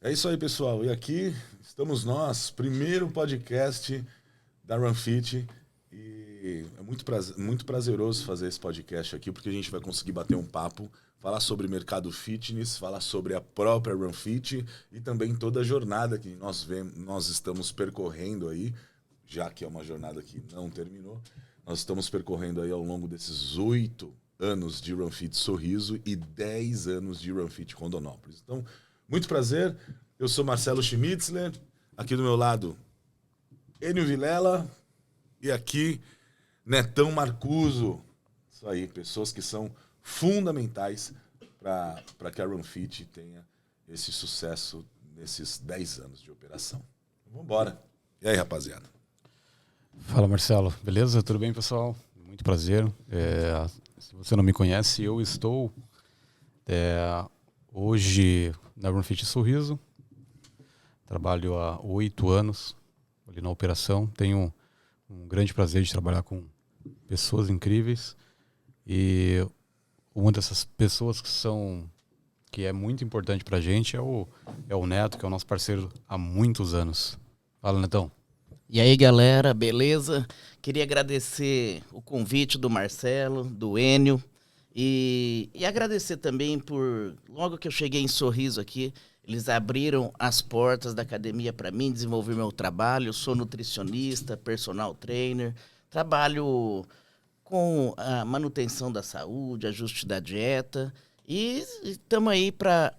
É isso aí, pessoal. E aqui estamos nós, primeiro podcast da RunFit. E é muito prazeroso fazer esse podcast aqui, porque a gente vai conseguir bater um papo, falar sobre mercado fitness, falar sobre a própria RunFit e também toda a jornada que nós estamos percorrendo aí, já que é uma jornada que não terminou. Nós estamos percorrendo aí ao longo desses 8 anos de RunFit Sorriso e 10 anos de RunFit Rondonópolis. Então, muito prazer. Eu sou Marcelo Schmitzler. Aqui do meu lado, Enio Vilela. E aqui, Netão Marcuso. Isso aí, pessoas que são fundamentais para que a RunFit tenha esse sucesso nesses 10 anos de operação. Vamos embora. E aí, rapaziada? Fala, Marcelo. Beleza? Tudo bem, pessoal? Muito prazer. Se você não me conhece, eu estou hoje na RunFit Sorriso. Trabalho há 8 anos ali na operação. Tenho um grande prazer de trabalhar com pessoas incríveis. E uma dessas pessoas que é muito importante pra gente é o Neto, que é o nosso parceiro há muitos anos. Fala, Netão. E aí, galera, beleza? Queria agradecer o convite do Marcelo, do Enio e agradecer também por, logo que eu cheguei em Sorriso aqui, eles abriram as portas da academia para mim, desenvolver meu trabalho. Eu sou nutricionista, personal trainer, trabalho com a manutenção da saúde, ajuste da dieta. E estamos aí para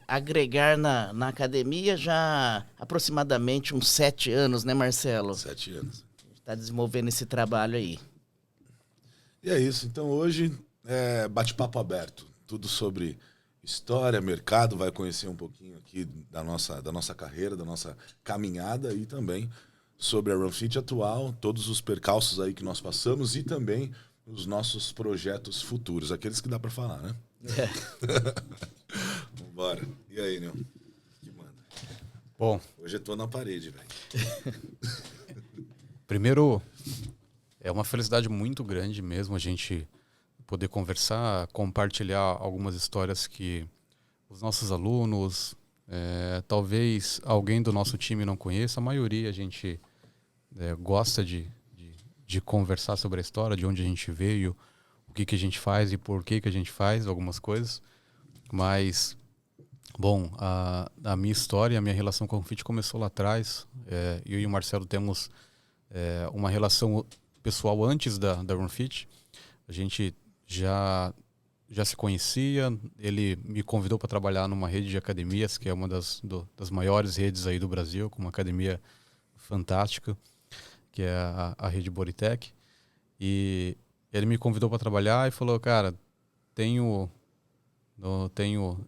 agregar na academia já aproximadamente uns 7 anos, né, Marcelo? 7 anos. Está desenvolvendo esse trabalho aí. E é isso. Então hoje é bate-papo aberto. Tudo sobre história, mercado, vai conhecer um pouquinho aqui da nossa carreira, da nossa caminhada e também sobre a RunFit atual, todos os percalços aí que nós passamos e também os nossos projetos futuros, aqueles que dá para falar, né? Vambora. E aí, Nil? Que manda? Bom, hoje eu tô na parede, velho. Primeiro, é uma felicidade muito grande mesmo a gente poder conversar, compartilhar algumas histórias que os nossos alunos, talvez alguém do nosso time não conheça. A maioria a gente gosta de conversar sobre a história, de onde a gente veio, o que a gente faz e por que a gente faz algumas coisas. Mas, bom, a minha história, a minha relação com o RunFit começou lá atrás. Eu e o Marcelo temos uma relação pessoal antes da RunFit. A gente já se conhecia. Ele me convidou para trabalhar numa rede de academias, que é uma das maiores redes aí do Brasil, com uma academia fantástica, que é a rede Bodytech. E ele me convidou para trabalhar e falou, cara,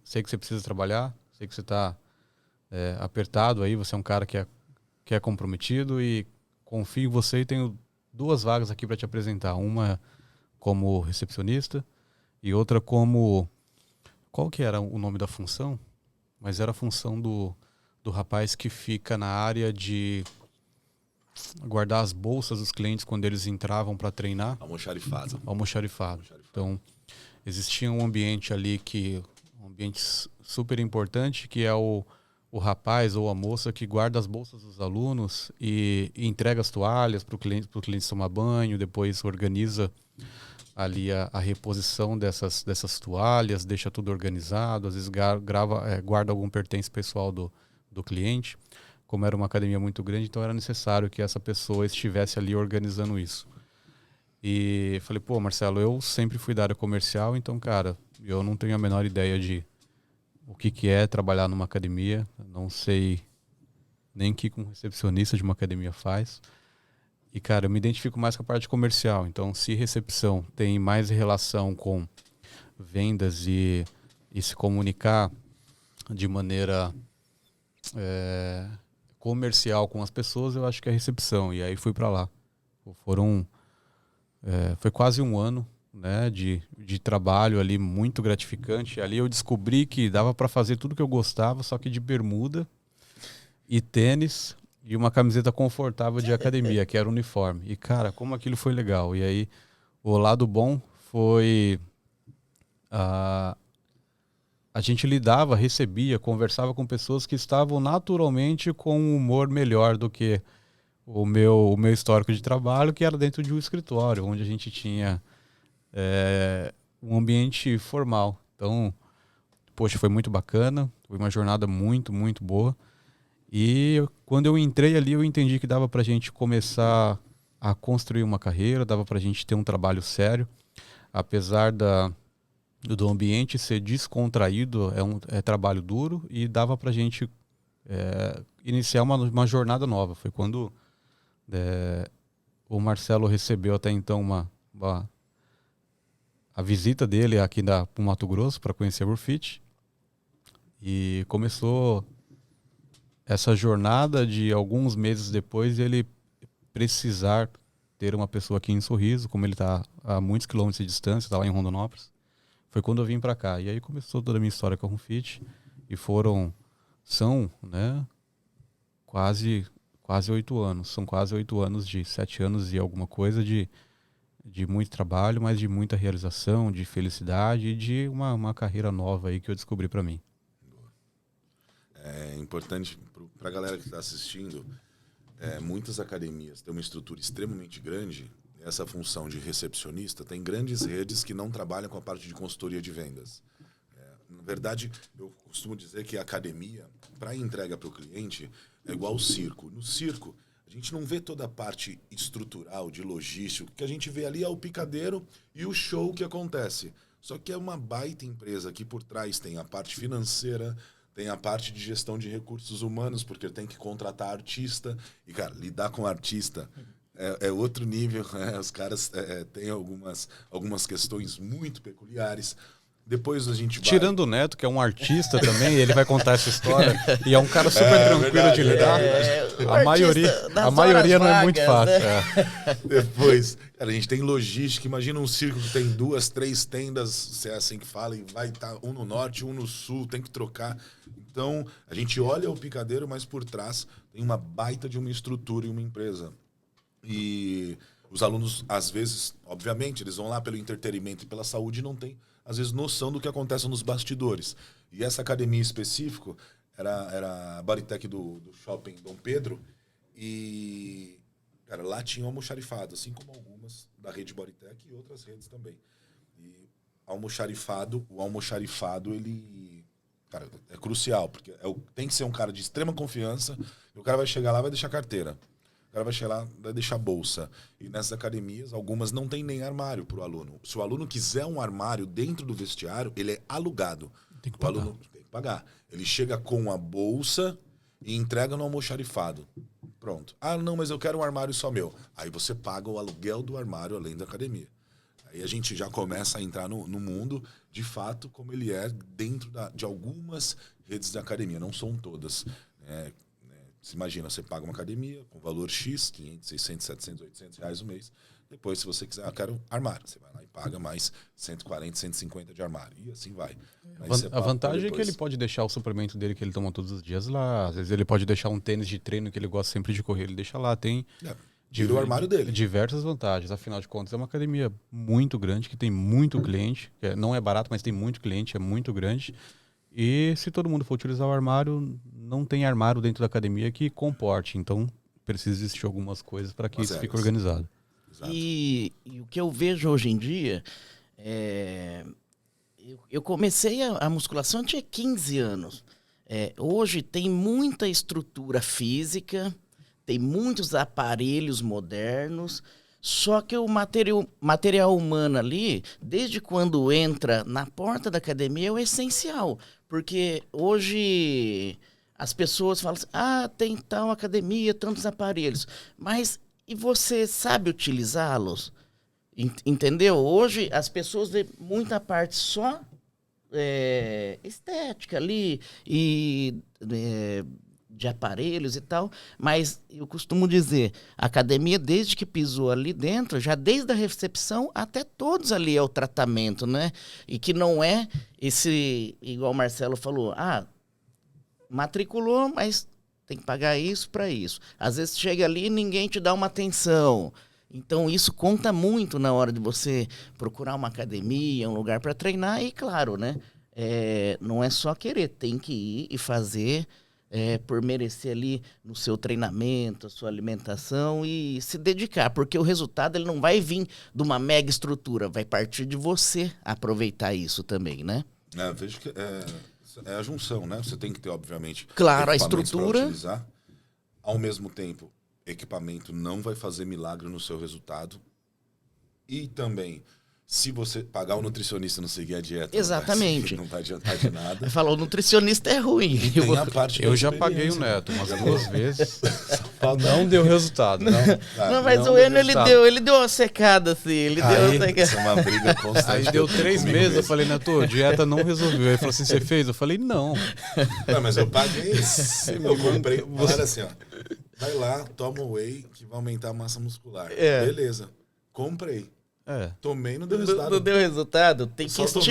sei que você precisa trabalhar, sei que você está apertado aí, você é um cara que é comprometido e confio em você e tenho 2 vagas aqui para te apresentar. Uma como recepcionista e outra como... Qual que era o nome da função? Mas era a função do rapaz que fica na área de guardar as bolsas dos clientes quando eles entravam para treinar. Almoxarifado. Então, existia um ambiente ali um ambiente super importante, que é o rapaz ou a moça que guarda as bolsas dos alunos e entrega as toalhas para o cliente tomar banho, depois organiza ali a reposição dessas toalhas, deixa tudo organizado, às vezes guarda algum pertence pessoal do cliente. Como era uma academia muito grande, então era necessário que essa pessoa estivesse ali organizando isso. E falei, pô, Marcelo, eu sempre fui da área comercial, então, cara, eu não tenho a menor ideia de o que é trabalhar numa academia. Não sei nem o que um recepcionista de uma academia faz. E, cara, eu me identifico mais com a parte comercial. Então, se recepção tem mais relação com vendas e se comunicar de maneira comercial com as pessoas, eu acho que é recepção. E aí fui para lá. Foi quase 1 ano, né, de trabalho ali, muito gratificante. Ali eu descobri que dava para fazer tudo que eu gostava, só que de bermuda e tênis e uma camiseta confortável de academia, que era o uniforme. E, cara, como aquilo foi legal. E aí, o lado bom foi a gente lidava, recebia, conversava com pessoas que estavam naturalmente com um humor melhor do que o meu histórico de trabalho, que era dentro de um escritório, onde a gente tinha um ambiente formal. Então, poxa, foi muito bacana, foi uma jornada muito, muito boa. E quando eu entrei ali, eu entendi que dava pra gente começar a construir uma carreira, dava pra gente ter um trabalho sério, apesar do ambiente ser descontraído, é trabalho duro, e dava pra gente iniciar uma jornada nova. Foi quando o Marcelo recebeu até então a visita dele aqui pro Mato Grosso para conhecer a Rufit, e começou essa jornada de alguns meses depois ele precisar ter uma pessoa aqui em Sorriso, como ele está a muitos quilômetros de distância, está lá em Rondonópolis. Foi quando eu vim para cá. E aí começou toda a minha história com a Rufit, e são, né, quase 8 anos. São quase 8 anos, de 7 anos e alguma coisa de muito trabalho, mas de muita realização, de felicidade e de uma carreira nova aí que eu descobri para mim. É importante para a galera que está assistindo, muitas academias têm uma estrutura extremamente grande. Essa função de recepcionista, tem grandes redes que não trabalham com a parte de consultoria de vendas. Na verdade, eu costumo dizer que a academia, para entrega para o cliente, é igual ao circo. No circo, a gente não vê toda a parte estrutural, de logística. O que a gente vê ali é o picadeiro e o show que acontece. Só que é uma baita empresa que por trás tem a parte financeira, tem a parte de gestão de recursos humanos, porque tem que contratar artista. E, cara, lidar com artista é outro nível, né? Os caras têm algumas questões muito peculiares. Depois a gente vai... Tirando o Neto, que é um artista também, ele vai contar essa história, e é um cara super tranquilo verdade, de lidar. A maioria não é muito fácil. Né? Depois, cara, a gente tem logística. Imagina um circo que tem 2, 3 tendas, se é assim que fala, e vai estar um no norte, um no sul, tem que trocar. Então, a gente olha o picadeiro, mas por trás tem uma baita de uma estrutura e uma empresa. E os alunos, às vezes, obviamente, eles vão lá pelo entretenimento e pela saúde e não tem, às vezes, noção do que acontece nos bastidores. E essa academia específica era a Bodytech do Shopping Dom Pedro. E, cara, lá tinha almoxarifado, assim como algumas da rede Bodytech e outras redes também. E o almoxarifado, ele, cara, é crucial, porque tem que ser um cara de extrema confiança, e o cara vai chegar lá e vai deixar carteira. O cara vai chegar lá, vai deixar bolsa. E nessas academias, algumas não tem nem armário para o aluno. Se o aluno quiser um armário dentro do vestiário, ele é alugado. Tem que pagar. O aluno tem que pagar. Ele chega com a bolsa e entrega no almoxarifado. Pronto. Ah, não, mas eu quero um armário só meu. Aí você paga o aluguel do armário além da academia. Aí a gente já começa a entrar no mundo, de fato, como ele é dentro de algumas redes da academia. Não são todas. Você imagina, você paga uma academia com valor X, 500, 600, 700, 800 reais o mês. Depois, se você quiser, eu quero armário. Você vai lá e paga mais 140, 150 de armário. E assim vai. A vantagem é que ele pode deixar o suplemento dele que ele toma todos os dias lá. Às vezes ele pode deixar um tênis de treino que ele gosta sempre de correr, ele deixa lá. Tem o armário dele. Diversas vantagens. Afinal de contas, é uma academia muito grande, que tem muito cliente. Não é barato, mas tem muito cliente, é muito grande. E se todo mundo for utilizar o armário, não tem armário dentro da academia que comporte. Então, precisa existir algumas coisas para que isso fique organizado. E o que eu vejo hoje em dia, eu comecei a musculação, eu tinha 15 anos. Hoje tem muita estrutura física, tem muitos aparelhos modernos, só que o material humano ali, desde quando entra na porta da academia, é o essencial. Porque hoje as pessoas falam assim, tem tal academia, tantos aparelhos. Mas e você sabe utilizá-los? Entendeu? Hoje as pessoas vêem muita parte só estética ali e de aparelhos e tal, mas eu costumo dizer, a academia, desde que pisou ali dentro, já desde a recepção até todos ali é o tratamento, né? E que não é esse, igual o Marcelo falou, matriculou, mas tem que pagar isso para isso. Às vezes chega ali e ninguém te dá uma atenção. Então isso conta muito na hora de você procurar uma academia, um lugar para treinar e, claro, né? não é só querer, tem que ir e fazer por merecer ali no seu treinamento, a sua alimentação e se dedicar, porque o resultado ele não vai vir de uma mega estrutura, vai partir de você aproveitar isso também, né? Vejo que é a junção, né? Você tem que ter, obviamente, Claro, a equipamentos pra estrutura. utilizar. Ao mesmo tempo, equipamento não vai fazer milagre no seu resultado. E também, se você pagar o nutricionista e não seguir a dieta, Exatamente. não vai adiantar de nada. Fala, o nutricionista é ruim. E tem a parte da Eu já paguei o experiência. Neto umas 2 vezes. Não deu resultado. Não, mas não o deu Enio, resultado. ele deu uma secada, assim. Ele deu uma secada. Isso é uma briga constante. Aí deu 3 comigo meses, eu mesmo. falei, Neto, dieta não resolveu. Aí ele falou assim, você fez? Eu falei, não. Não, mas eu paguei. Eu comprei. Falaram assim, ó. Vai lá, toma o whey que vai aumentar a massa muscular. Beleza. Comprei. Tomei, não deu resultado. Não deu resultado? Tem que Só tomei.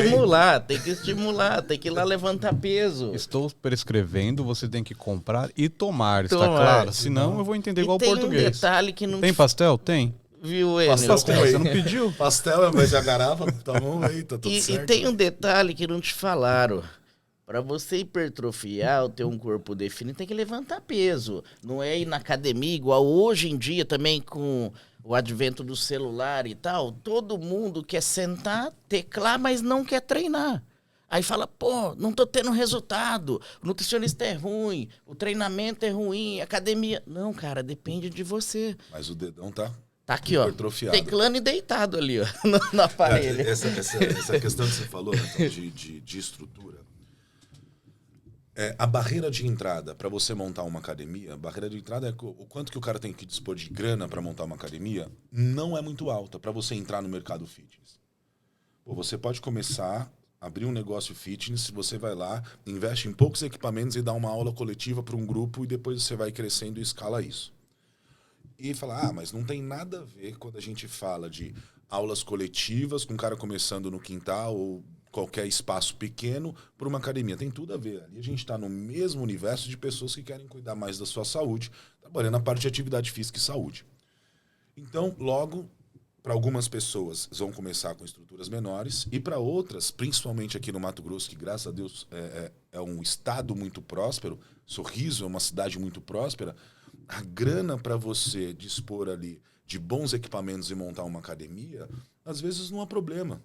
tem que ir lá levantar peso. Estou prescrevendo, você tem que comprar e tomar, está Tomar. claro? Senão eu vou entender igual E tem português. um detalhe que não Tem pastel? Tem. viu, Enio? Pastel Pastel, com whey. você não pediu? Pastel, ao invés de a garrafa, toma um whey, tá tudo E certo. tem um detalhe que não te falaram. Para você hipertrofiar ou ter um corpo definido, tem que levantar peso. Não é ir na academia, igual hoje em dia também com o advento do celular e tal. Todo mundo quer sentar, teclar, mas não quer treinar. Aí fala, pô, não tô tendo resultado, o nutricionista é ruim, o treinamento é ruim, a academia... Não, cara, depende de você. Mas o dedão tá Tá aqui, ó, hipertrofiado. teclando e deitado ali, ó, no aparelho. Essa questão que você falou, né, de estrutura. A barreira de entrada para você montar uma academia, a barreira de entrada é o quanto que o cara tem que dispor de grana para montar uma academia, não é muito alta para você entrar no mercado fitness. Pô, você pode começar, abrir um negócio fitness, você vai lá, investe em poucos equipamentos e dá uma aula coletiva para um grupo e depois você vai crescendo e escala isso. E fala, mas não tem nada a ver quando a gente fala de aulas coletivas com um cara começando no quintal ou qualquer espaço pequeno por uma academia. Tem tudo a ver. Ali a gente está no mesmo universo de pessoas que querem cuidar mais da sua saúde, trabalhando na parte de atividade física e saúde. Então, logo, para algumas pessoas vão começar com estruturas menores e para outras, principalmente aqui no Mato Grosso, que graças a Deus é um estado muito próspero, Sorriso é uma cidade muito próspera, a grana para você dispor ali de bons equipamentos e montar uma academia, às vezes não há problema.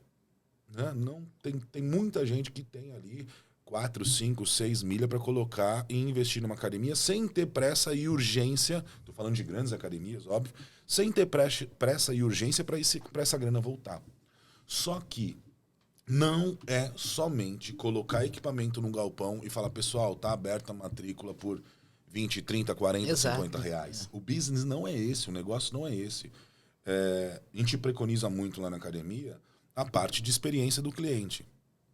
Né? Não, tem muita gente que tem ali 4, 5, 6 milha para colocar e investir numa academia sem ter pressa e urgência. Estou falando de grandes academias, óbvio. Sem ter pressa e urgência para essa grana voltar. Só que não é somente colocar equipamento no galpão e falar, pessoal, tá aberta a matrícula por 20, 30, 40, Exato. 50 reais. O business não é esse, o negócio não é esse. A gente preconiza muito lá na academia a parte de experiência do cliente.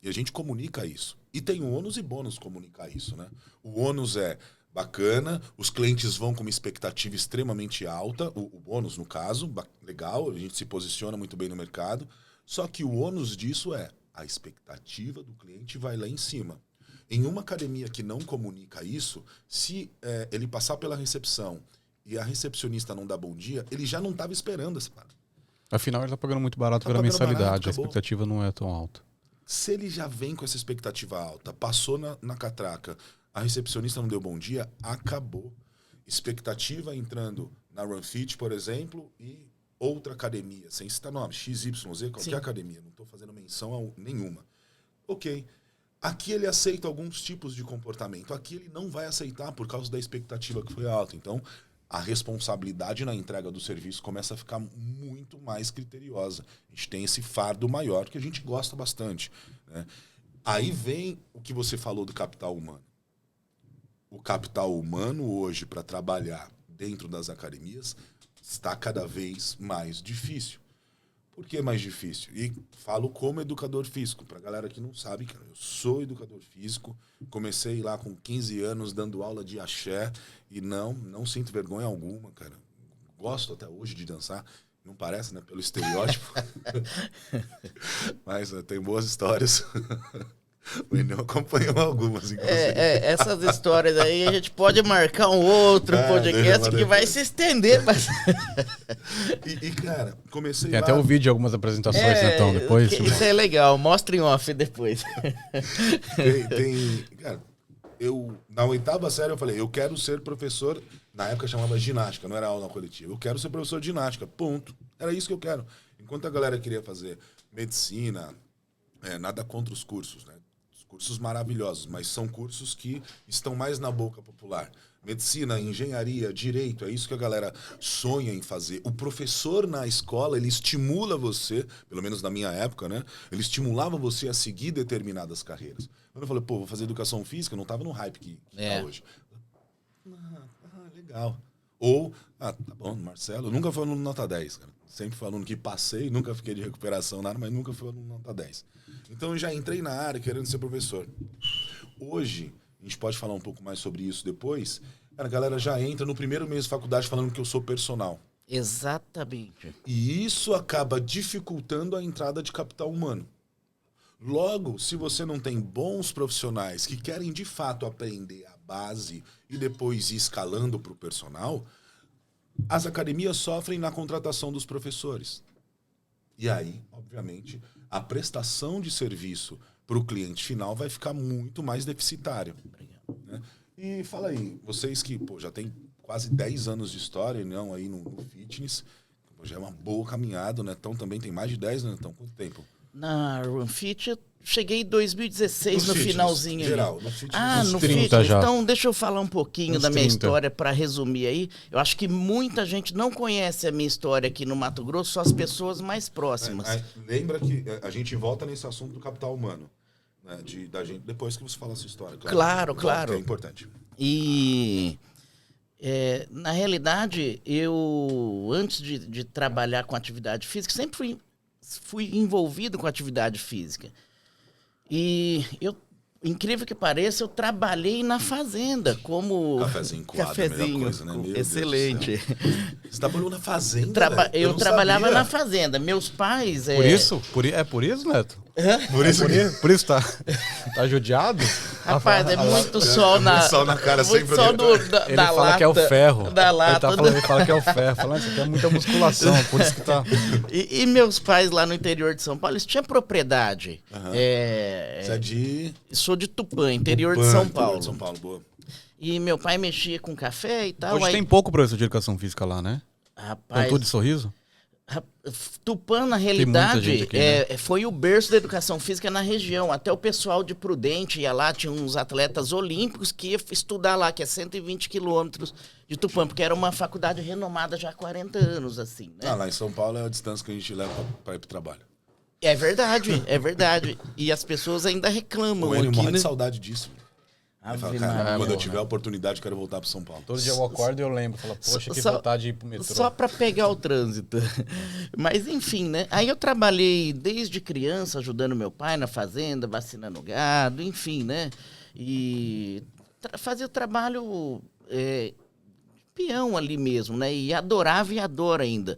E a gente comunica isso. E tem o ônus e bônus comunicar isso, né? O ônus é bacana, os clientes vão com uma expectativa extremamente alta, o bônus, no caso, legal, a gente se posiciona muito bem no mercado, só que o ônus disso é a expectativa do cliente vai lá em cima. Em uma academia que não comunica isso, se ele passar pela recepção e a recepcionista não dá bom dia, ele já não estava esperando essa parada. Afinal, ele tá pagando muito barato Tá pela pagando mensalidade, barato, a acabou. expectativa não é tão alta. Se ele já vem com essa expectativa alta, passou na catraca, a recepcionista não deu bom dia, acabou. Expectativa entrando na RunFit, por exemplo, e outra academia, sem citar nome, XYZ, qualquer Sim. academia, não estou fazendo menção a nenhuma. Ok. Aqui ele aceita alguns tipos de comportamento, aqui ele não vai aceitar por causa da expectativa que foi alta. Então, a responsabilidade na entrega do serviço começa a ficar muito mais criteriosa. A gente tem esse fardo maior que a gente gosta bastante. Né? Aí vem o que você falou do capital humano. O capital humano hoje para trabalhar dentro das academias está cada vez mais difícil. Por que mais difícil? E falo como educador físico. Para a galera que não sabe, cara, eu sou educador físico. Comecei lá com 15 anos dando aula de axé. E não sinto vergonha alguma, cara. Gosto até hoje de dançar. Não parece, né? Pelo estereótipo. Mas tem boas histórias. O Enio acompanhou algumas, inclusive. Essas histórias aí a gente pode marcar um outro podcast que vai se estender. Mas... E, cara, comecei Tem lá... até o vídeo de algumas apresentações, Netão, depois. Isso é legal, mostra em off depois. Cara, eu, na 8ª série, eu falei, eu quero ser professor, na época chamava ginástica, não era aula coletiva. Eu quero ser professor de ginástica, ponto. Era isso que eu quero. Enquanto a galera queria fazer medicina, nada contra os cursos, né? Cursos maravilhosos, mas são cursos que estão mais na boca popular. Medicina, engenharia, direito, é isso que a galera sonha em fazer. O professor na escola, ele estimula você, pelo menos na minha época, né? Ele estimulava você a seguir determinadas carreiras. Quando eu falei, vou fazer educação física, não estava no hype que tá hoje. Legal. Ou, tá bom, Marcelo, eu nunca fui aluno nota 10, cara. Sempre fui aluno que passei, nunca fiquei de recuperação, nada, mas nunca fui aluno nota 10. Então eu já entrei na área querendo ser professor. Hoje, a gente pode falar um pouco mais sobre isso depois, a galera já entra no primeiro mês de faculdade falando que eu sou personal. Exatamente. E isso acaba dificultando a entrada de capital humano. Logo, se você não tem bons profissionais que querem de fato aprender a base e depois ir escalando para o personal, as academias sofrem na contratação dos professores. E aí, obviamente, a prestação de serviço para o cliente final vai ficar muito mais deficitária. Né? E fala aí, vocês que já tem quase 10 anos de história, não, aí no fitness, já é uma boa caminhada, né? Então também tem mais de 10, né? Então, quanto tempo? Na RunFit eu cheguei em 2016, no fitness, finalzinho. Geral, no fitness. No 30 fitness. já. Então, deixa eu falar um pouquinho da minha 30. história para resumir aí. Eu acho que muita gente não conhece a minha história aqui no Mato Grosso, só as pessoas mais próximas. Lembra que a gente volta nesse assunto do capital humano. Né? Da gente, depois que você fala a sua história. Claro. Que é importante. E... na realidade, eu, antes de trabalhar com atividade física, sempre fui envolvido com atividade física. E incrível que pareça, eu trabalhei na fazenda como... Cafezinho coado é a melhor coisa, né? Meu Excelente. Você trabalhou na fazenda, Eu trabalhava na fazenda. Meus pais... Por isso? É por isso, Neto? Por isso tá judiado? Rapaz, é muito sol na... Muito sol na cara, muito sempre. sol Ele da fala lata, que é o ferro. Da lata. Ele fala que é o ferro. Falando, isso aqui é muita musculação, por isso que tá... E meus pais lá no interior de São Paulo, eles tinham propriedade. Você é de... Sou de Tupã, interior de São Paulo. São Paulo, boa. E meu pai mexia com café e tal. Hoje tem pouco professor de educação física lá, né? Rapaz, Estão tudo de sorriso? Tupã, na realidade, gente aqui, né? foi o berço da educação física na região. Até o pessoal de Prudente ia lá, tinha uns atletas olímpicos que ia estudar lá, que é 120 quilômetros de Tupã, porque era uma faculdade renomada já há 40 anos, assim, né? Lá em São Paulo é a distância que a gente leva para ir pro trabalho. É verdade, é verdade. E as pessoas ainda reclamam O Enio aqui, morre né? de saudade disso. Ele fala, cara, quando eu tiver a oportunidade, eu quero voltar para São Paulo. Todo dia eu acordo e eu lembro. Falo, poxa, que vontade de ir pro metrô. Só para pegar o trânsito. Mas enfim, né? Aí eu trabalhei desde criança ajudando meu pai na fazenda, vacinando gado, enfim, né? E fazia o trabalho peão ali mesmo, né? E adorava e adoro ainda.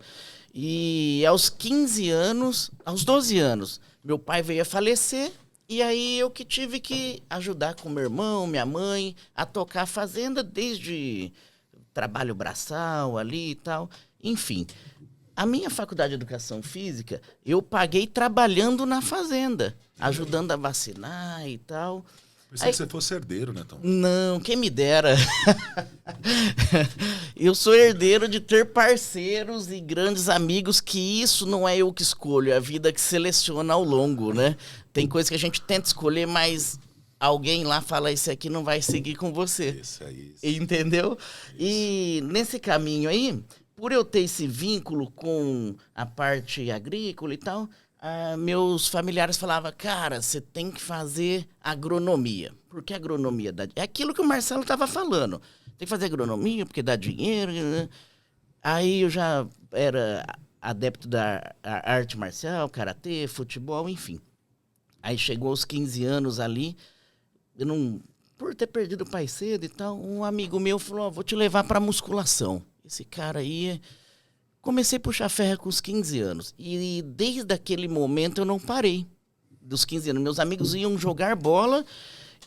E aos 15 anos, aos 12 anos, meu pai veio a falecer. E aí eu que tive que ajudar com meu irmão, minha mãe, a tocar a fazenda, desde trabalho braçal ali e tal. Enfim, a minha faculdade de educação física, eu paguei trabalhando na fazenda, ajudando a vacinar e tal. Pensei que você fosse herdeiro, né, Tom? Não, quem me dera. Eu sou herdeiro de ter parceiros e grandes amigos, que isso não é eu que escolho, é a vida que seleciona ao longo, né? Tem coisa que a gente tenta escolher, mas alguém lá fala, esse aqui não vai seguir com você. Isso aí. Entendeu? Isso. E nesse caminho aí, por eu ter esse vínculo com a parte agrícola e tal, meus familiares falavam, cara, você tem que fazer agronomia. Por que agronomia? É aquilo que o Marcelo estava falando. Tem que fazer agronomia porque dá dinheiro. Né? Aí eu já era adepto da arte marcial, karatê, futebol, enfim. Aí chegou aos 15 anos ali, por ter perdido o pai cedo e tal, um amigo meu falou, vou te levar para musculação. Esse cara aí... Comecei a puxar ferro com os 15 anos. E desde aquele momento eu não parei. dos 15 anos. Meus amigos iam jogar bola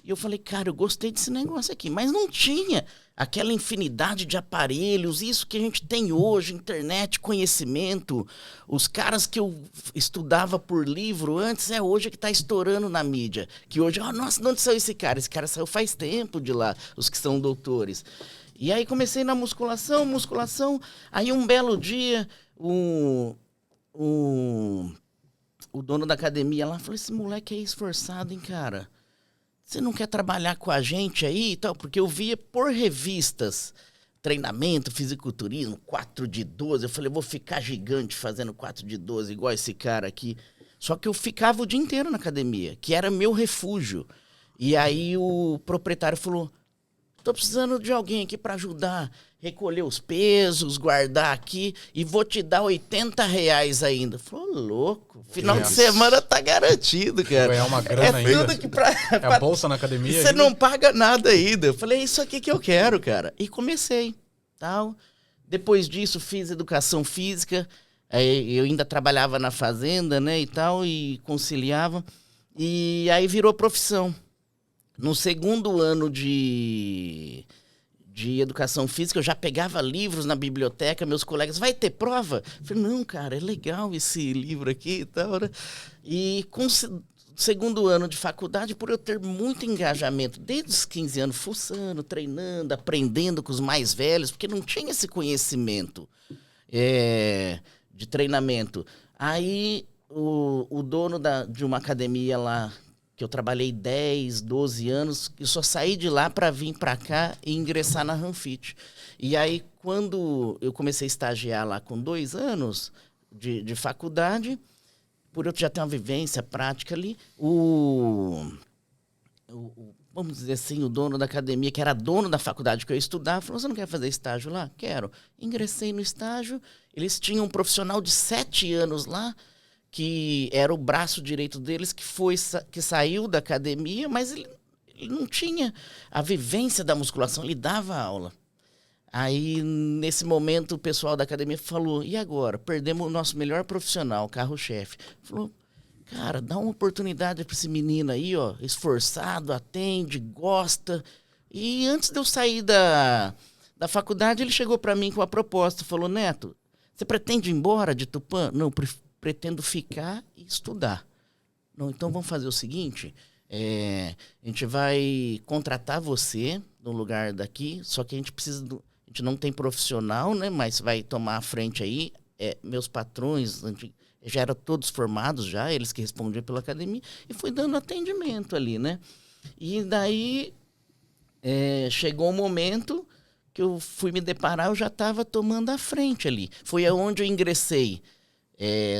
e eu falei, cara, eu gostei desse negócio aqui. Mas não tinha aquela infinidade de aparelhos, isso que a gente tem hoje, internet, conhecimento. Os caras que eu estudava por livro antes, hoje que está estourando na mídia. Que hoje, nossa, de onde saiu esse cara? Esse cara saiu faz tempo de lá, os que são doutores. E aí comecei na musculação. Aí um belo dia, o dono da academia lá falou, esse moleque é esforçado, hein, cara? Você não quer trabalhar com a gente aí e tal? Porque eu via por revistas, treinamento, fisiculturismo, 4 de 12. Eu falei, vou ficar gigante fazendo 4 de 12, igual esse cara aqui. Só que eu ficava o dia inteiro na academia, que era meu refúgio. E aí o proprietário falou, tô precisando de alguém aqui para ajudar, recolher os pesos, guardar aqui, e vou te dar R$80 ainda. Falou, louco, final de semana tá garantido, cara. Ganhar uma grana ainda. Tudo que É a bolsa na academia. Você não paga nada ainda. Eu falei, é isso aqui que eu quero, cara. E comecei, tal. Depois disso, fiz educação física. Eu ainda trabalhava na fazenda, né, e tal, e conciliava. E aí virou profissão. No segundo ano de educação física, eu já pegava livros na biblioteca, meus colegas, vai ter prova? Eu falei, não, cara, é legal esse livro aqui e tal, né? E com o segundo ano de faculdade, por eu ter muito engajamento, desde os 15 anos, fuçando, treinando, aprendendo com os mais velhos, porque não tinha esse conhecimento de treinamento. Aí, o dono de uma academia lá, que eu trabalhei 10, 12 anos, eu só saí de lá para vir para cá e ingressar na Ranfit. E aí, quando eu comecei a estagiar lá com 2 anos de faculdade, por eu já ter uma vivência prática ali, vamos dizer assim, o dono da academia, que era dono da faculdade que eu estudava, falou, você não quer fazer estágio lá? Quero. Ingressei no estágio, eles tinham um profissional de 7 anos lá, que era o braço direito deles, que saiu da academia, mas ele não tinha a vivência da musculação, ele dava aula. Aí, nesse momento, o pessoal da academia falou, e agora? Perdemos o nosso melhor profissional, carro-chefe. Falou, cara, dá uma oportunidade para esse menino aí, ó, esforçado, atende, gosta. E antes de eu sair da faculdade, ele chegou para mim com uma proposta, falou, Neto, você pretende ir embora de Tupã? Não, pretendo ficar e estudar. Não, então vamos fazer o seguinte, a gente vai contratar você no lugar daqui, só que a gente precisa, a gente não tem profissional, né, mas vai tomar a frente aí, meus patrões já eram todos formados já, eles que respondiam pela academia, e fui dando atendimento ali, né. E daí chegou um momento que eu fui me deparar, eu já estava tomando a frente ali. Foi aonde eu ingressei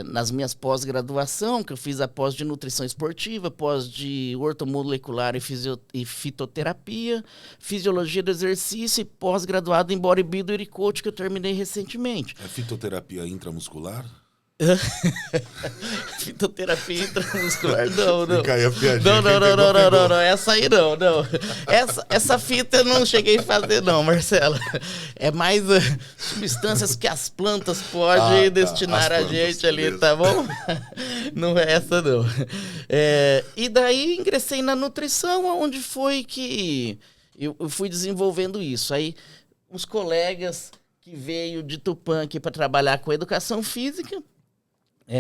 nas minhas pós-graduação, que eu fiz a pós de nutrição esportiva, pós de ortomolecular e fitoterapia, fisiologia do exercício e pós-graduado em bodybuilder e coach, que eu terminei recentemente. É fitoterapia intramuscular? Fitoterapia intramuscular, não. Fica aí a piadinha. Não, essa aí não. Essa fita eu não cheguei a fazer não, Marcelo. É mais substâncias que as plantas podem destinar a gente ali, beleza. Tá bom? Não é essa não. E daí ingressei na nutrição, onde foi que eu fui desenvolvendo isso. Aí uns colegas que veio de Tupã aqui para trabalhar com educação física,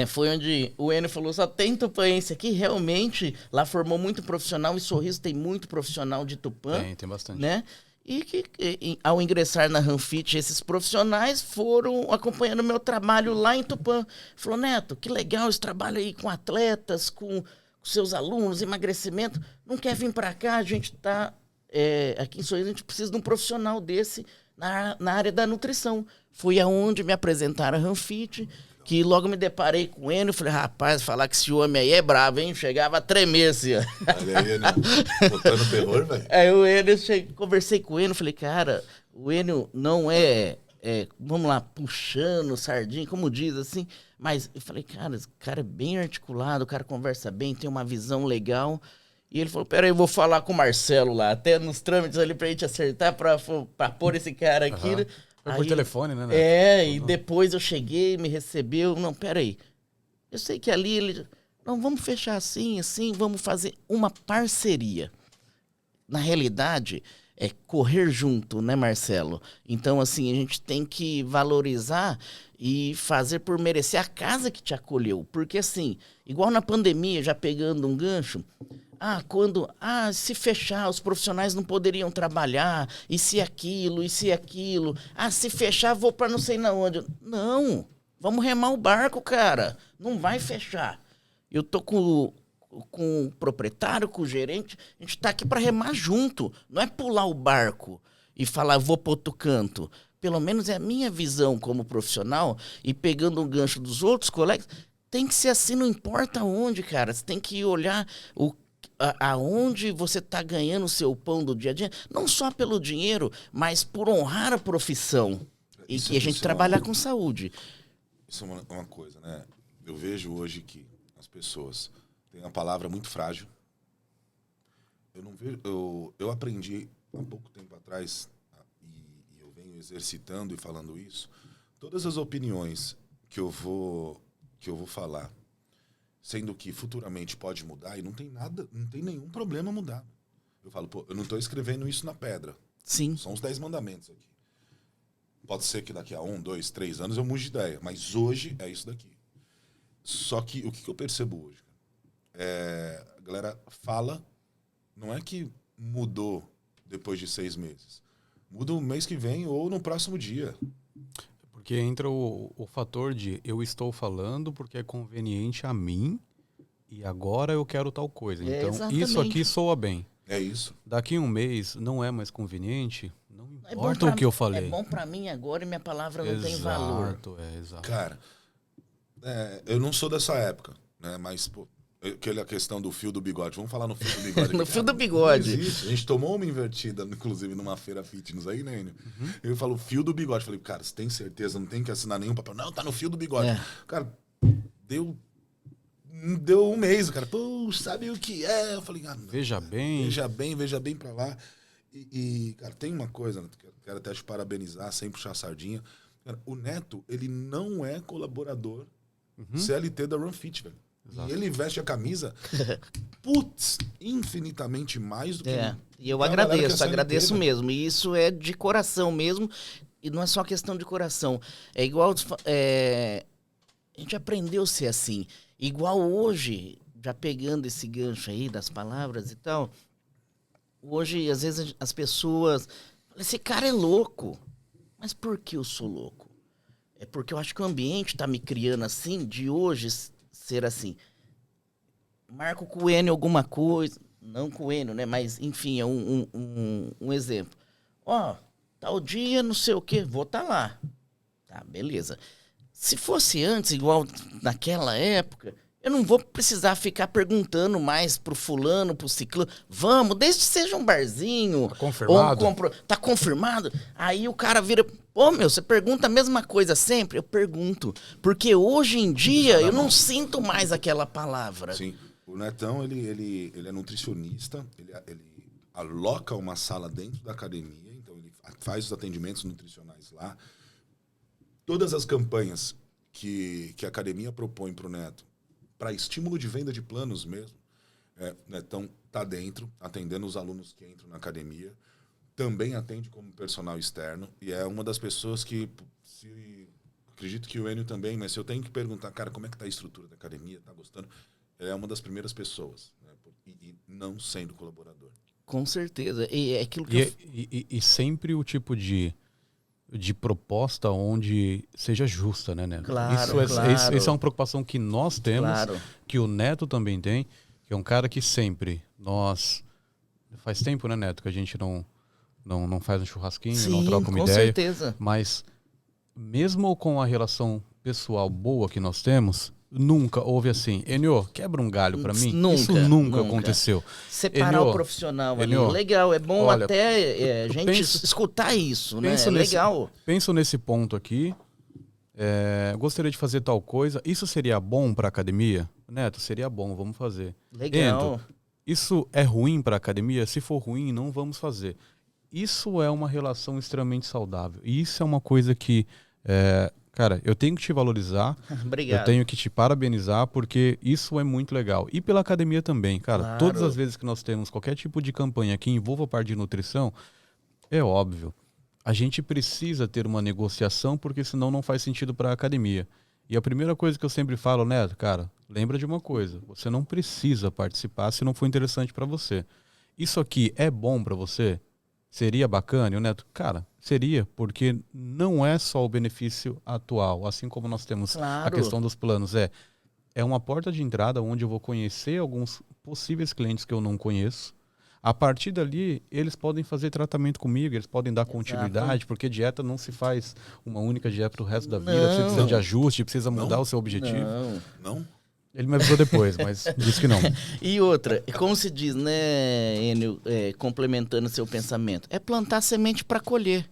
foi onde o Enio falou, só tem tupanense aqui, realmente, lá formou muito profissional, e Sorriso tem muito profissional de Tupã. Tem bastante. Né? E ao ingressar na Ranfit, esses profissionais foram acompanhando o meu trabalho lá em Tupã. Falou, Neto, que legal esse trabalho aí com atletas, com seus alunos, emagrecimento. Não quer vir para cá? A gente está aqui em Sorriso, a gente precisa de um profissional desse na área da nutrição. Fui aonde me apresentaram a Ranfit, que logo me deparei com o Enio, falei, rapaz, falar que esse homem aí é bravo, hein? Chegava a tremer, assim, ó. Olha aí, Enio, botando terror, velho. Aí o Enio, conversei com o Enio, falei, cara, o Enio não vamos lá, puxando, sardinha, como diz, assim, mas eu falei, cara, esse cara é bem articulado, o cara conversa bem, tem uma visão legal. E ele falou, peraí, eu vou falar com o Marcelo lá, até nos trâmites ali pra gente acertar, pra pôr esse cara aqui, né? Foi por telefone, né? E depois eu cheguei, me recebeu. Não, peraí. Eu sei que ali ele... Não, vamos fechar assim, vamos fazer uma parceria. Na realidade, é correr junto, né, Marcelo? Então, assim, a gente tem que valorizar e fazer por merecer a casa que te acolheu. Porque, assim, igual na pandemia, já pegando um gancho, se fechar, os profissionais não poderiam trabalhar, e se aquilo, se fechar, vou para não sei na onde. Não, vamos remar o barco, cara, não vai fechar. Eu tô com o proprietário, com o gerente, a gente tá aqui para remar junto, não é pular o barco e falar, vou para outro canto. Pelo menos é a minha visão como profissional, e pegando um gancho dos outros colegas, tem que ser assim, não importa onde, cara, você tem que olhar aonde você está ganhando o seu pão do dia a dia, não só pelo dinheiro, mas por honrar a profissão. E a gente trabalhar com saúde. Isso é uma coisa, né? Eu vejo hoje que as pessoas têm uma palavra muito frágil. Eu aprendi há pouco tempo atrás, e eu venho exercitando e falando isso, todas as opiniões que eu vou falar, sendo que futuramente pode mudar, e não tem nenhum problema mudar. Eu falo, eu não estou escrevendo isso na pedra. Sim. São os 10 mandamentos aqui. Pode ser que daqui a 1, 2, 3 anos eu mude de ideia, mas hoje é isso daqui. Só que o que eu percebo hoje? A galera fala, não é que mudou depois de 6 meses. Muda o mês que vem ou no próximo dia. Porque entra o fator de eu estou falando porque é conveniente a mim e agora eu quero tal coisa. Então, exatamente. Isso aqui soa bem. É isso. Daqui a um mês não é mais conveniente, não importa o que eu falei. É bom pra mim agora e minha palavra não tem valor. Exato. Cara, eu não sou dessa época, né? Mas, aquela questão do fio do bigode. Vamos falar no fio do bigode. No fio do bigode. A gente tomou uma invertida, inclusive, numa feira fitness aí, né, Enio? Eu falo fio do bigode. Falei, cara, você tem certeza? Não tem que assinar nenhum papel. Não, tá no fio do bigode. Cara, deu um mês, cara. Pô, sabe o que é? Eu falei, veja bem pra lá. E, cara, tem uma coisa, né, que eu quero até te parabenizar, sem puxar a sardinha. Cara, o Neto, ele não é colaborador CLT da RunFit, velho. Exato. E ele veste a camisa, infinitamente mais do que... E eu agradeço mesmo. E isso é de coração mesmo. E não é só questão de coração. É igual... a gente aprendeu a ser assim. Igual hoje, já pegando esse gancho aí das palavras e tal, hoje, às vezes, as pessoas falam, esse cara é louco. Mas por que eu sou louco? É porque eu acho que o ambiente está me criando assim, de hoje ser assim. Marco com o Enio alguma coisa, não com o Enio, né? Mas, enfim, é um exemplo. Tal dia, não sei o quê, vou estar lá. Tá, beleza. Se fosse antes, igual naquela época, eu não vou precisar ficar perguntando mais pro fulano, pro ciclano. Vamos, desde que seja um barzinho. Tá confirmado? Tá confirmado? Aí o cara vira... você pergunta a mesma coisa sempre? Eu pergunto. Porque hoje em dia eu não sinto mais aquela palavra. Sim. O Netão, ele é nutricionista, ele aloca uma sala dentro da academia, então ele faz os atendimentos nutricionais lá. Todas as campanhas que a academia propõe para o Neto, para estímulo de venda de planos mesmo, Netão está dentro, atendendo os alunos que entram na academia, também atende como personal externo, e é uma das pessoas que, acredito que o Enio também, mas se eu tenho que perguntar, cara, como é que está a estrutura da academia, tá gostando? Ele é uma das primeiras pessoas, né? E não sendo colaborador. Com certeza. E é aquilo que e sempre o tipo de proposta onde seja justa, né, Neto? Claro, Isso é uma preocupação que nós temos, que o Neto também tem, que é um cara que sempre faz tempo, né, Neto, que a gente não faz um churrasquinho, sim, não troca uma com ideia. Certeza. Mas mesmo com a relação pessoal boa que nós temos, nunca houve assim, Enio, quebra um galho pra mim? Isso nunca aconteceu. Separar Enio, o profissional ali. Legal, é bom até a gente escutar isso, né? É legal. Penso nesse ponto aqui. Gostaria de fazer tal coisa. Isso seria bom pra academia? Neto, seria bom, vamos fazer. Legal. Ento, isso é ruim pra academia? Se for ruim, não vamos fazer. Isso é uma relação extremamente saudável. E isso é uma coisa que cara, eu tenho que te valorizar, Obrigado. eu tenho que te parabenizar, porque isso é muito legal. E pela academia também, cara. Claro. Todas as vezes que nós temos qualquer tipo de campanha que envolva a parte de nutrição, é óbvio, a gente precisa ter uma negociação, porque senão não faz sentido para a academia. E a primeira coisa que eu sempre falo, Neto, cara, lembra de uma coisa, você não precisa participar se não for interessante para você. Isso aqui é bom para você? Seria bacana? E o Neto, cara, seria, porque não é só o benefício atual, assim como nós temos a Claro. questão dos planos, é uma porta de entrada onde eu vou conhecer alguns possíveis clientes que eu não conheço. A partir dali, eles podem fazer tratamento comigo, eles podem dar continuidade, porque dieta não se faz uma única dieta pro resto da vida. Você precisa de ajuste, precisa mudar o seu objetivo. Não? Ele me avisou depois, mas disse que não. E outra, como se diz, né, Enio, complementando seu pensamento, é plantar semente para colher.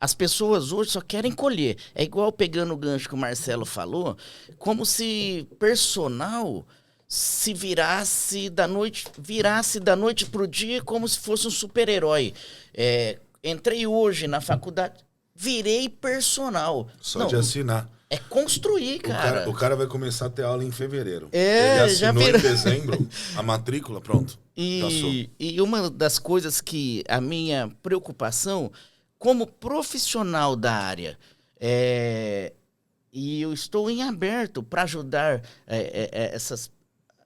As pessoas hoje só querem colher. É igual pegando o gancho que o Marcelo falou, como se personal se virasse da noite pro dia como se fosse um super-herói. Entrei hoje na faculdade, virei personal. Só Não, de assinar. é construir, cara. O cara vai começar a ter aula em fevereiro. É, ele já assinou vira- em dezembro a matrícula, pronto. Já sou. E uma das coisas que a minha preocupação, como profissional da área, e eu estou em aberto para ajudar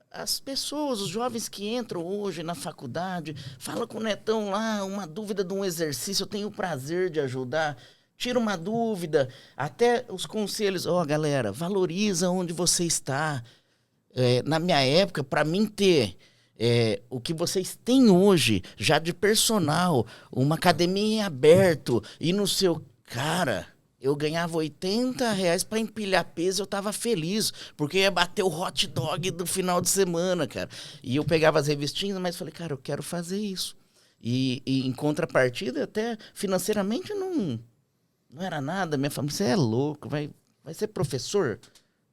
as pessoas, os jovens que entram hoje na faculdade, fala com o Netão lá, uma dúvida de um exercício, eu tenho o prazer de ajudar. Tira uma dúvida, até os conselhos. Ó, galera, valoriza onde você está. Na minha época, para mim ter o que vocês têm hoje, já de personal, uma academia em aberto, e no seu... Cara, eu ganhava R$80 para empilhar peso, eu tava feliz, porque ia bater o hot dog do final de semana, cara. E eu pegava as revistinhas, mas falei, cara, eu quero fazer isso. E em contrapartida, até financeiramente, não era nada. Minha família, você é louco, vai ser professor?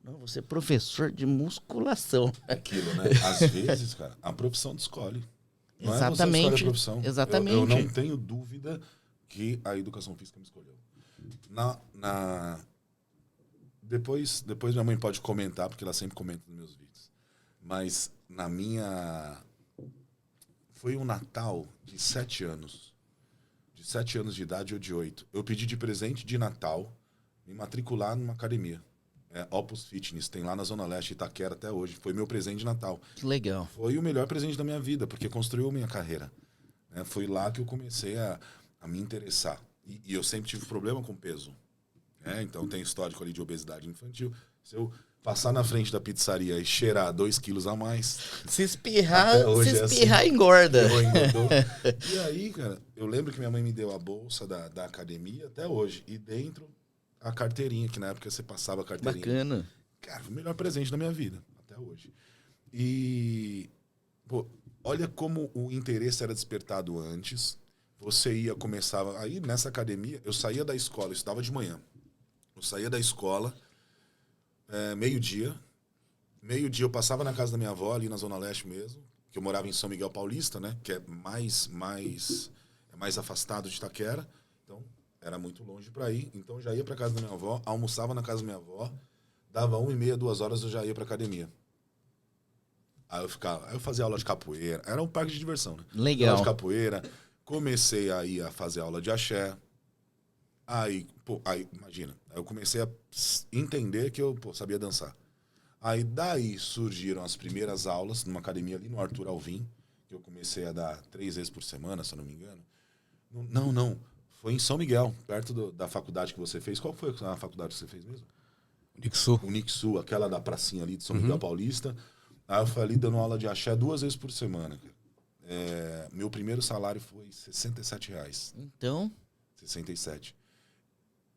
Não, vou ser professor de musculação. Aquilo, né? Às vezes, cara, a profissão te escolhe. Não Exatamente. é você escolhe a profissão. Exatamente. Eu não tenho dúvida que a educação física me escolheu. Depois minha mãe pode comentar, porque ela sempre comenta nos meus vídeos. Mas na minha... Foi um Natal de 7 anos. De 7 anos de idade ou de 8. Eu pedi de presente de Natal me matricular numa academia. Opus Fitness, tem lá na Zona Leste, Itaquera, até hoje. Foi meu presente de Natal. Que legal. Foi o melhor presente da minha vida, porque construiu minha carreira. Foi lá que eu comecei a me interessar. E eu sempre tive problema com peso. Então tem histórico ali de obesidade infantil. Se eu passar na frente da pizzaria e cheirar 2 quilos a mais... Se espirrar, assim, engorda. E aí, cara, eu lembro que minha mãe me deu a bolsa da academia até hoje. E dentro... a carteirinha, que na época você passava a carteirinha. Bacana. Cara, foi o melhor presente da minha vida, até hoje. E, pô, olha como o interesse era despertado antes. Você ia, começava... Aí, nessa academia, eu saía da escola, eu estudava de manhã. Eu saía da escola, meio-dia. Meio-dia eu passava na casa da minha avó, ali na Zona Leste mesmo, que eu morava em São Miguel Paulista, né? Que é mais afastado de Itaquera. Então... era muito longe para ir, então eu já ia para casa da minha avó, almoçava na casa da minha avó, dava 1h30, 2 horas, eu já ia para academia. Aí eu fazia aula de capoeira, era um parque de diversão, né? Legal. Aula de capoeira, comecei a ir a fazer aula de axé. Aí imagina, eu comecei a entender que eu sabia dançar. Aí daí surgiram as primeiras aulas numa academia ali no Arthur Alvim, que eu comecei a dar 3 vezes por semana, se eu não me engano. Não. Foi em São Miguel, perto da faculdade que você fez. Qual foi a faculdade que você fez mesmo? Unixu, aquela da pracinha ali de São Miguel Paulista. Aí eu fui ali dando aula de axé 2 vezes por semana. Meu primeiro salário foi R$67. Então? 67.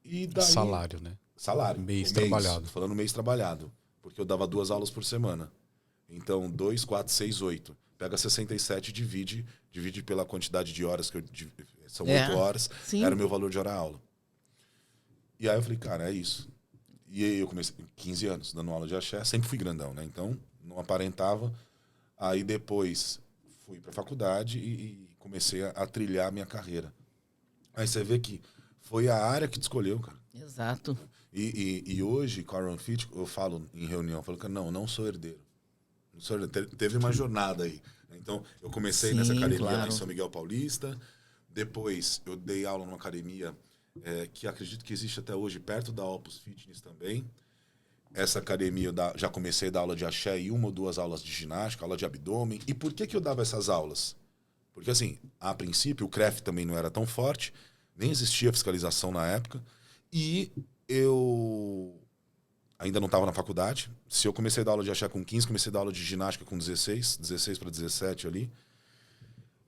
E daí... Salário, né? Salário. Mês trabalhado. Tô falando mês trabalhado. Porque eu dava 2 aulas por semana. Então, 2, 4, 6, 8. Pega 67 e divide pela quantidade de horas que eu... São 8 horas. Sim. Era o meu valor de hora aula. E aí eu falei, cara, é isso. E aí eu comecei 15 anos dando aula de axé. Sempre fui grandão, né? Então, não aparentava. Aí depois fui pra faculdade e comecei a trilhar a minha carreira. Aí você vê que foi a área que te escolheu, cara. Exato. E hoje, com a RunFit, eu falo em reunião, eu falo que não sou herdeiro. Não sou herdeiro. Teve uma jornada aí. Então, eu comecei nessa academia lá em São Miguel Paulista. Depois, eu dei aula numa academia que acredito que existe até hoje, perto da Opus Fitness também. Essa academia, já comecei a dar aula de axé e 1 ou 2 aulas de ginástica, aula de abdômen. E por que eu dava essas aulas? Porque, assim, a princípio, o CREF também não era tão forte, nem existia fiscalização na época. E eu ainda não estava na faculdade. Se eu comecei a dar aula de axé com 15, comecei a dar aula de ginástica com 16 para 17 ali.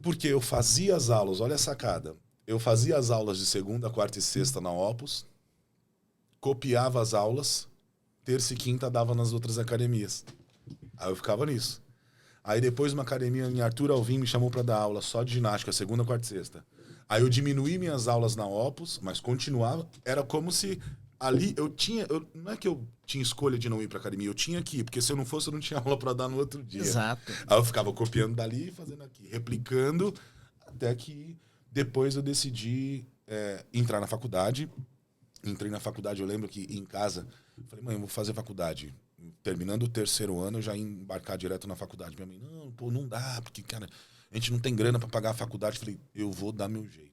Porque eu fazia as aulas, olha a sacada, eu fazia as aulas de segunda, quarta e sexta na Opus, copiava as aulas, terça e quinta dava nas outras academias. Aí eu ficava nisso. Aí depois uma academia em Arthur Alvim me chamou para dar aula só de ginástica, segunda, quarta e sexta. Aí eu diminuí minhas aulas na Opus, mas continuava. Era como se ali não é que eu tinha escolha de não ir para academia, eu tinha que ir, porque se eu não fosse eu não tinha aula para dar no outro dia. Exato. Aí eu ficava copiando dali, fazendo aqui, replicando, até que depois eu decidi entrar na faculdade. Entrei na faculdade, eu lembro que em casa, falei, mãe, eu vou fazer faculdade. Terminando o 3º ano, eu já ia embarcar direto na faculdade. Minha mãe, não dá, porque, cara, a gente não tem grana para pagar a faculdade. Falei, eu vou dar meu jeito.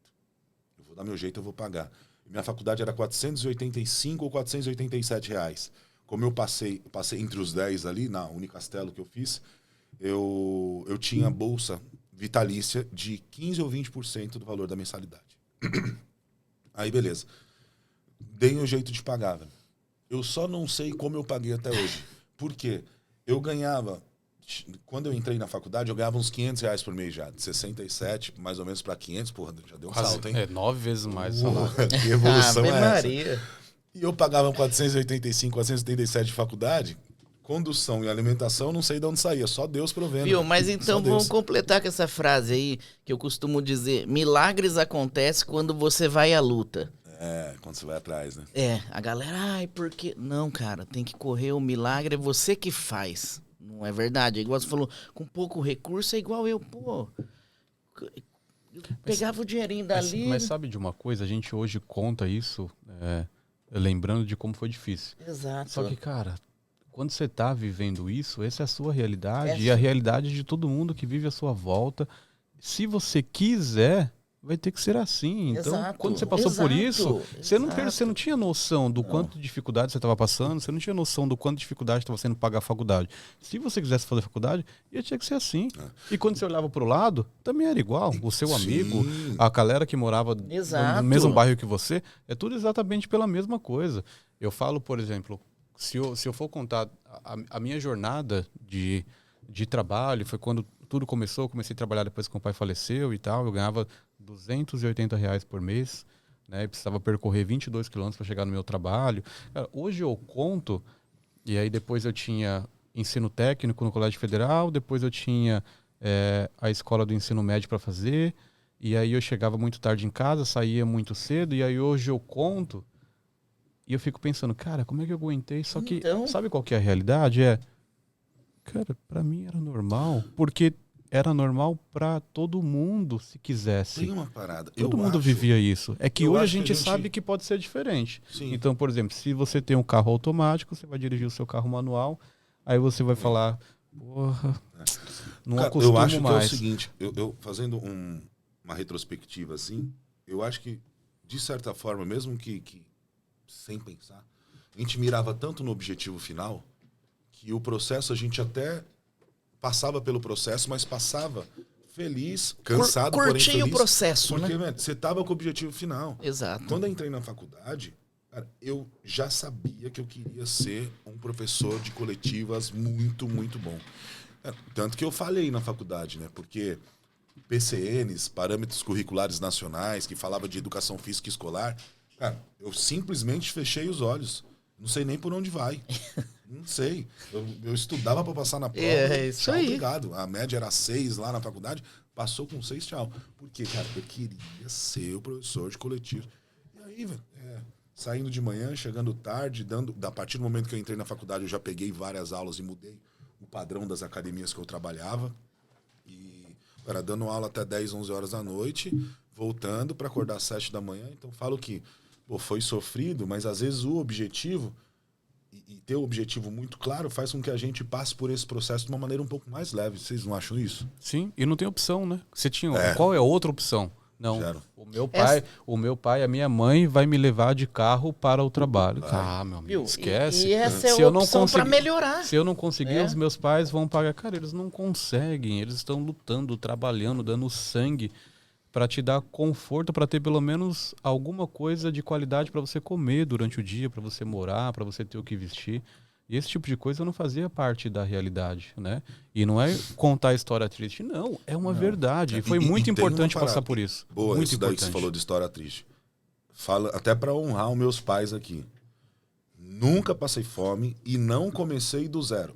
Eu vou pagar. E minha faculdade era 485 ou 487 reais. Como eu passei entre os 10 ali, na Unicastelo que eu fiz, eu tinha bolsa vitalícia de 15 ou 20% do valor da mensalidade. Aí, beleza. Dei um jeito de pagar, velho. Eu só não sei como eu paguei até hoje. Por quê? Eu ganhava... Quando eu entrei na faculdade, eu ganhava uns 500 reais por mês já. De 67, mais ou menos, para 500. Porra, já deu um salto, hein? 9 vezes mais. Que evolução é essa? Maria. E eu pagava 485, 487 de faculdade. Condução e alimentação, não sei de onde saía. Só Deus provendo. Viu? Mas então vamos completar com essa frase aí, que eu costumo dizer. Milagres acontecem quando você vai à luta. Quando você vai atrás, né? A galera, ai, por quê? Não, cara, tem que correr o milagre, é você que faz. Não é verdade? É igual você falou, com pouco recurso é igual eu, pô. Pegava o dinheirinho dali. Mas sabe de uma coisa? A gente hoje conta isso lembrando de como foi difícil. Exato. Só que, cara, quando você tá vivendo isso, essa é a sua realidade e a realidade de todo mundo que vive à sua volta. Se você quiser, vai ter que ser assim. Então, quando você passou por isso, você não tinha noção do quanto de dificuldade você estava passando, você não tinha noção do quanto de dificuldade estava sendo pagar a faculdade. Se você quisesse fazer faculdade, ia ter que ser assim. E quando você olhava para o lado, também era igual. O seu amigo, a galera que morava no mesmo bairro que você, é tudo exatamente pela mesma coisa. Eu falo, por exemplo, se eu for contar a minha jornada de trabalho, foi quando tudo começou, eu comecei a trabalhar depois que o pai faleceu e tal, eu ganhava R$280 por mês, né? Eu precisava percorrer 22 quilômetros para chegar no meu trabalho. Cara, hoje eu conto, e aí depois eu tinha ensino técnico no Colégio Federal, depois eu tinha a escola do ensino médio para fazer, e aí eu chegava muito tarde em casa, saía muito cedo, e aí hoje eu conto, e eu fico pensando, cara, como é que eu aguentei? Só que, sabe qual que é a realidade? Cara, pra mim era normal, porque era normal pra todo mundo, se quisesse. Tem uma parada. Todo mundo vivia isso. É que hoje a gente sabe que pode ser diferente. Sim. Então, por exemplo, se você tem um carro automático, você vai dirigir o seu carro manual, aí você vai falar, porra, não acostumo mais. Eu acho que é o seguinte, eu fazendo uma retrospectiva assim, eu acho que, de certa forma, mesmo que sem pensar, a gente mirava tanto no objetivo final, que o processo a gente até passava pelo processo, mas passava feliz, cansado, porém feliz. Curtia o processo, porque, né? Você estava com o objetivo final. Exato. Quando eu entrei na faculdade, cara, eu já sabia que eu queria ser um professor de coletivas muito, muito bom. Tanto que eu falei na faculdade, né? Porque PCNs, Parâmetros Curriculares Nacionais, que falava de educação física escolar, cara, eu simplesmente fechei os olhos. Não sei nem por onde vai. Não sei. Eu estudava para passar na prova. Isso aí. Obrigado. A média era 6 lá na faculdade. Passou com 6, tchau. Porque, cara, eu queria ser o professor de coletivo. E aí, velho, saindo de manhã, chegando tarde, a partir do momento que eu entrei na faculdade, eu já peguei várias aulas e mudei o padrão das academias que eu trabalhava. E, cara, dando aula até 10, 11 horas da noite, voltando para acordar às 7 da manhã. Então, falo que pô, foi sofrido, mas às vezes o objetivo, e ter o objetivo muito claro, faz com que a gente passe por esse processo de uma maneira um pouco mais leve. Vocês não acham isso? Sim, e não tem opção, né? Você tinha, qual é a outra opção? Não, Zero. o meu pai, a minha mãe vai me levar de carro para o trabalho. Meu amigo, Viu? esquece. E essa é Se a eu não opção para conseguir- melhorar. Se eu não conseguir, É. os meus pais vão pagar. Cara, eles não conseguem. Eles estão lutando, trabalhando, dando sangue para te dar conforto, para ter pelo menos alguma coisa de qualidade para você comer durante o dia, para você morar, para você ter o que vestir. E esse tipo de coisa não fazia parte da realidade, né? E não é contar a história triste, não. É uma verdade. E foi muito tem uma importante parada. passar por isso. Boa, muito isso daí que importante. você falou de história triste. Fala, até para honrar os meus pais aqui. Nunca passei fome e não comecei do zero.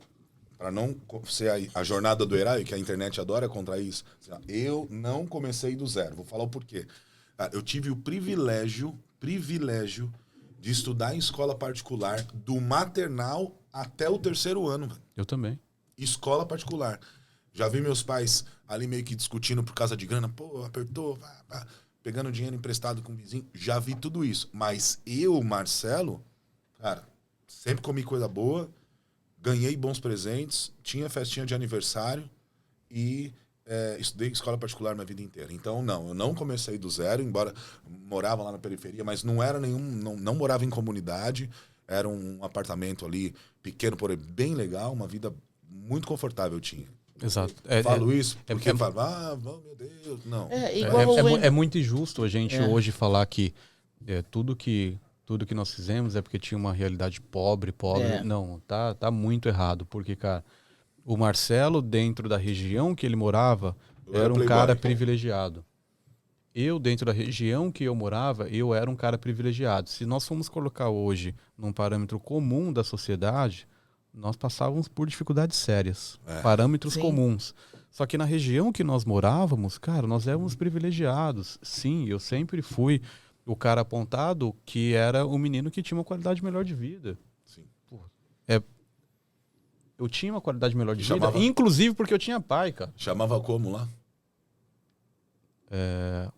Para não ser a jornada do herói, que a internet adora contra isso. Eu não comecei do zero. Vou falar o porquê. Eu tive o privilégio de estudar em escola particular do maternal até o 3º ano. Velho. Eu também. Escola particular. Já vi meus pais ali meio que discutindo por causa de grana. Pô, apertou, pegando dinheiro emprestado com o vizinho. Já vi tudo isso. Mas eu, Marcelo, cara, sempre comi coisa boa, ganhei bons presentes, tinha festinha de aniversário e estudei escola particular minha vida inteira. Então, eu não comecei do zero, embora morava lá na periferia, mas não era não morava em comunidade, era um apartamento ali pequeno, porém bem legal, uma vida muito confortável eu tinha. Exato. Falo isso porque falo, meu Deus, não. É muito injusto a gente hoje falar que tudo que nós fizemos é porque tinha uma realidade pobre. Não, tá muito errado, porque, cara, o Marcelo, dentro da região que ele morava, era um cara privilegiado. Eu, dentro da região que eu morava, eu era um cara privilegiado. Se nós formos colocar hoje num parâmetro comum da sociedade, nós passávamos por dificuldades sérias. Parâmetros comuns. Só que na região que nós morávamos, cara, nós éramos privilegiados. Sim, eu sempre fui o cara apontado que era o menino que tinha uma qualidade melhor de vida. Sim. Eu tinha uma qualidade melhor de vida, inclusive porque eu tinha pai, cara. Chamava como lá?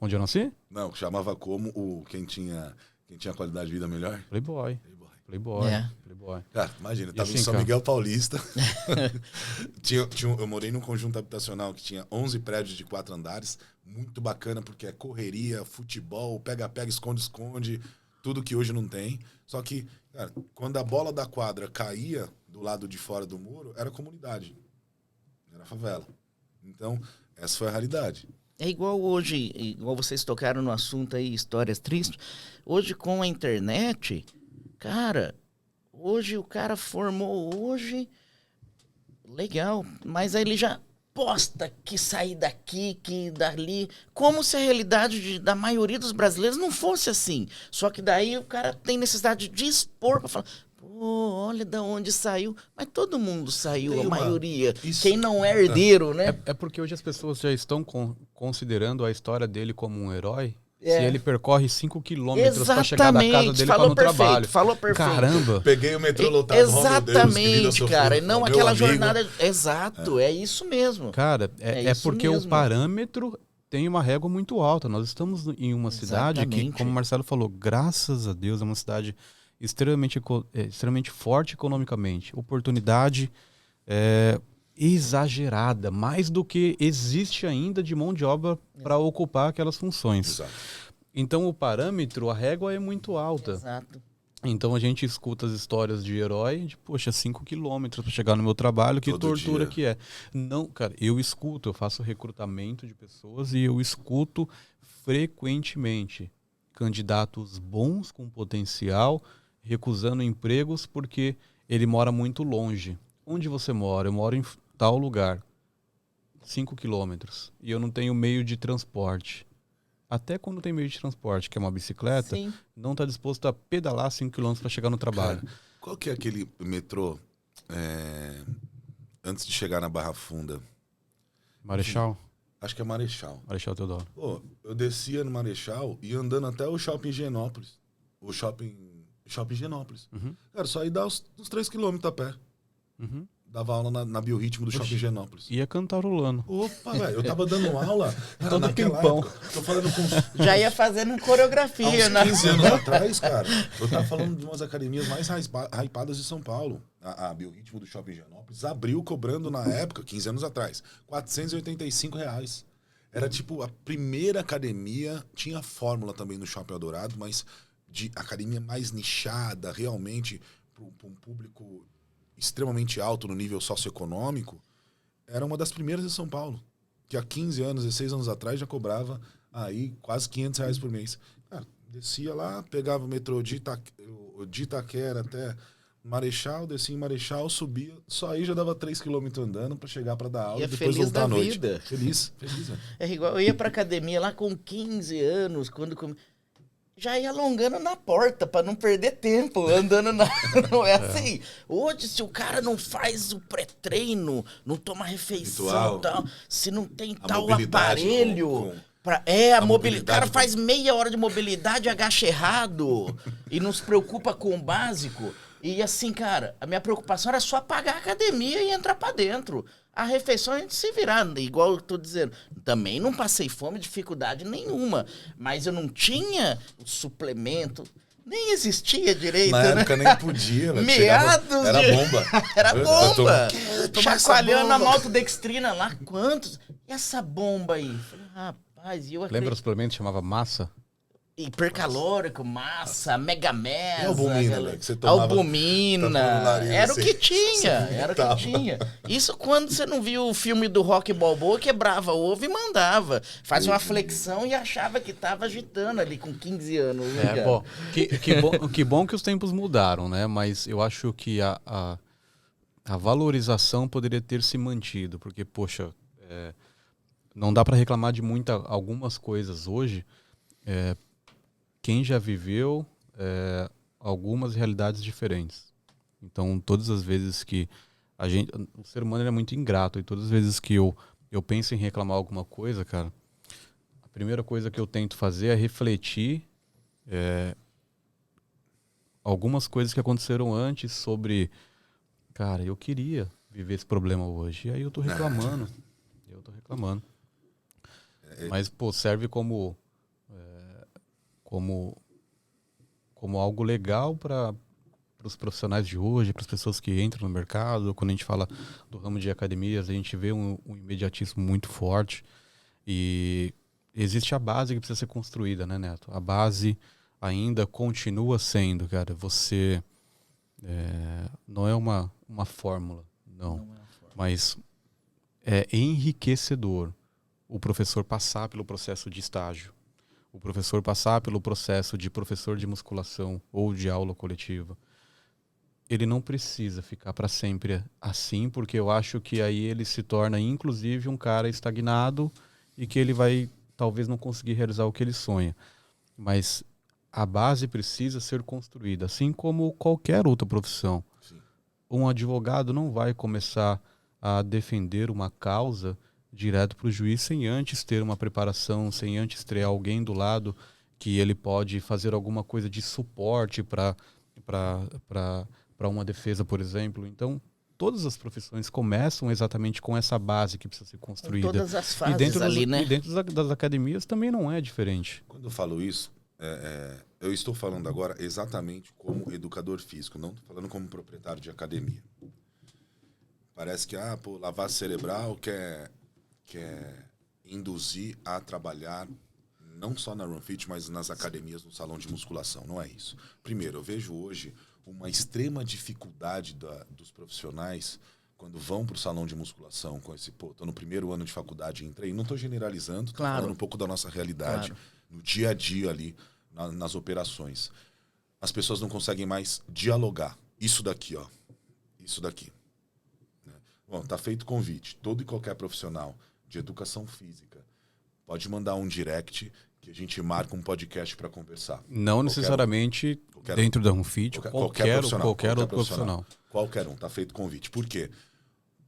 Onde eu nasci? Não, chamava como quem tinha qualidade de vida melhor? Playboy. Cara, imagina, tava assim, em São Miguel Paulista. Eu morei num conjunto habitacional que tinha 11 prédios de 4 andares. Muito bacana, porque é correria, futebol, pega-pega, esconde-esconde, tudo que hoje não tem. Só que, cara, quando a bola da quadra caía do lado de fora do muro, era comunidade. Era favela. Então, essa foi a realidade. É igual hoje, igual vocês tocaram no assunto aí, histórias tristes. Hoje, com a internet, cara, hoje o cara formou legal, mas aí ele já posta que sair daqui, que dali, como se a realidade da maioria dos brasileiros não fosse assim. Só que daí o cara tem necessidade de expor para falar, pô, olha de onde saiu. Mas todo mundo saiu, a maioria. Quem não é herdeiro, né? É porque hoje as pessoas já estão considerando a história dele como um herói. Se ele percorre 5 quilômetros para chegar da casa dele para no trabalho. Falou perfeito. Caramba. Peguei o metrô lotado. Exatamente, cara. E não aquela jornada. Exato, é isso mesmo. Cara, é porque mesmo. O parâmetro tem uma régua muito alta. Nós estamos em uma cidade que, como o Marcelo falou, graças a Deus, é uma cidade extremamente forte economicamente. Oportunidade exagerada, mais do que existe ainda de mão de obra para ocupar aquelas funções. Exato. Então o parâmetro, a régua é muito alta. Exato. Então a gente escuta as histórias de herói de, 5 quilômetros para chegar no meu trabalho, que todo tortura dia. Que é. Não, cara, eu faço recrutamento de pessoas e eu escuto frequentemente candidatos bons com potencial recusando empregos porque ele mora muito longe. Onde você mora? Eu moro em tal lugar. 5 quilômetros. E eu não tenho meio de transporte. Até quando tem meio de transporte, que é uma bicicleta, Sim. não está disposto a pedalar 5 quilômetros para chegar no trabalho. Cara, qual que é aquele metrô antes de chegar na Barra Funda? Marechal? Acho que é Marechal. Marechal Teodoro. Pô, eu descia no Marechal e andando até o Shopping Higienópolis. O Shopping Higienópolis. Uhum. Cara, só aí dá uns 3 quilômetros a pé. Uhum. dava aula na Biorritmo do Shopping Higienópolis. Ia cantarolando. Opa, velho, eu tava dando aula Todo naquela pimpão. época. Tô falando com Já ia fazendo coreografia, há né? uns 15 anos atrás, cara. Eu tava falando de umas academias mais hypadas de São Paulo. A Biorritmo do Shopping Higienópolis abriu cobrando na época, 15 anos atrás, R$485. Era tipo a primeira academia, tinha fórmula também no Shopping Eldorado, mas de academia mais nichada, realmente, para um público extremamente alto no nível socioeconômico, era uma das primeiras de São Paulo, que há 15 anos, 16 anos atrás já cobrava aí quase R$500 por mês. Cara, descia lá, pegava o metrô de Itaquera até Marechal, descia em Marechal, subia, só aí já dava 3 km andando para chegar para dar aula Ia e depois feliz voltar da à noite. vida. Feliz, né? É igual, eu ia pra academia lá com 15 anos, já ia alongando na porta pra não perder tempo, andando na... Não é assim. Hoje, se o cara não faz o pré-treino, não toma refeição Ritual. tal, se não tem A tal mobilidade aparelho... com- a mobilidade. O mobilidade cara com- faz meia hora de mobilidade, agacha errado e não se preocupa com o básico. E assim, cara, a minha preocupação era só pagar a academia e entrar pra dentro. A refeição a gente se virar, igual eu tô dizendo. Também não passei fome, dificuldade nenhuma. Mas eu não tinha o suplemento. Nem existia direito, Na né? época nem podia, né? Meados Era de- bomba. Era bomba. Tomar essa Chacoalhando a bomba. maltodextrina lá. Quantos? E essa bomba aí? Falei, rapaz, e eu Lembra o suplemento que chamava massa? Hipercalórico, massa, megamesa. E albumina, aquela- né, que você tomava albumina. tapando o nariz, Era o assim, que tinha, você era o que vomitava. tinha. Isso quando você não viu o filme do Rock Balboa, quebrava o ovo e mandava. Fazia uma flexão e achava que tava agitando ali com 15 anos. né, cara? Bom, que bom que os tempos mudaram, né? Mas eu acho que a valorização poderia ter se mantido, porque, poxa, não dá para reclamar de algumas coisas hoje. Quem já viveu algumas realidades diferentes. Então, todas as vezes que o ser humano é muito ingrato, e todas as vezes que eu penso em reclamar alguma coisa, cara, a primeira coisa que eu tento fazer é refletir algumas coisas que aconteceram antes sobre, cara, eu queria viver esse problema hoje, e aí eu tô reclamando. Mas, pô, serve como algo legal para os profissionais de hoje, para as pessoas que entram no mercado. Quando a gente fala do ramo de academias, a gente vê um imediatismo muito forte e existe a base que precisa ser construída, né, Neto? A base ainda continua sendo, cara, você não é uma fórmula, não, mas é enriquecedor o professor passar pelo processo de estágio, o professor passar pelo processo de professor de musculação ou de aula coletiva. Ele não precisa ficar para sempre assim, porque eu acho que aí ele se torna, inclusive, um cara estagnado e que ele vai, talvez, não conseguir realizar o que ele sonha. Mas a base precisa ser construída, assim como qualquer outra profissão. Sim. Um advogado não vai começar a defender uma causa direto para o juiz sem antes ter uma preparação, sem antes ter alguém do lado que ele pode fazer alguma coisa de suporte para uma defesa, por exemplo. Então, todas as profissões começam exatamente com essa base que precisa ser construída. Em todas as fases e dentro ali, né? E dentro das academias também não é diferente. Quando eu falo isso, eu estou falando agora exatamente como educador físico, não estou falando como proprietário de academia. Parece que, lavagem cerebral quer induzir a trabalhar não só na RunFit, mas nas academias, no salão de musculação. Não é isso. Primeiro, eu vejo hoje uma extrema dificuldade dos profissionais quando vão para o salão de musculação com esse, tô no primeiro ano de faculdade e entrei. Não estou generalizando, estou falando um pouco da nossa realidade, no dia a dia ali, nas operações. As pessoas não conseguem mais dialogar. Isso daqui, ó. Isso daqui. Bom, tá feito o convite. Todo e qualquer profissional de educação física pode mandar um direct que a gente marca um podcast para conversar. Não necessariamente dentro da RunFit, qualquer outro profissional. Qualquer um, tá feito o convite. Por quê?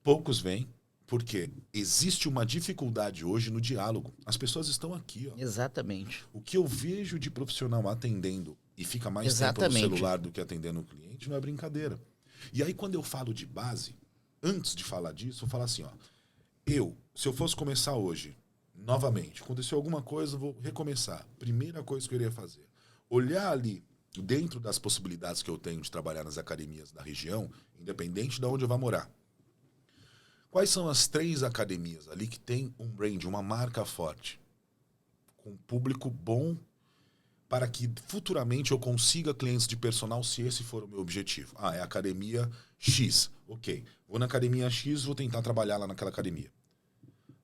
Poucos vêm, porque existe uma dificuldade hoje no diálogo. As pessoas estão aqui, ó. Exatamente. O que eu vejo de profissional atendendo e fica mais tempo no celular do que atendendo o cliente não é brincadeira. E aí, quando eu falo de base, antes de falar disso, eu vou falar assim, ó. Se eu fosse começar hoje, novamente, aconteceu alguma coisa, eu vou recomeçar. Primeira coisa que eu iria fazer, olhar ali, dentro das possibilidades que eu tenho de trabalhar nas academias da região, independente de onde eu vá morar. Quais são as 3 academias ali que tem um brand, uma marca forte, com um público bom, para que futuramente eu consiga clientes de personal, se esse for o meu objetivo? É a academia X. Ok, vou na academia X, vou tentar trabalhar lá naquela academia.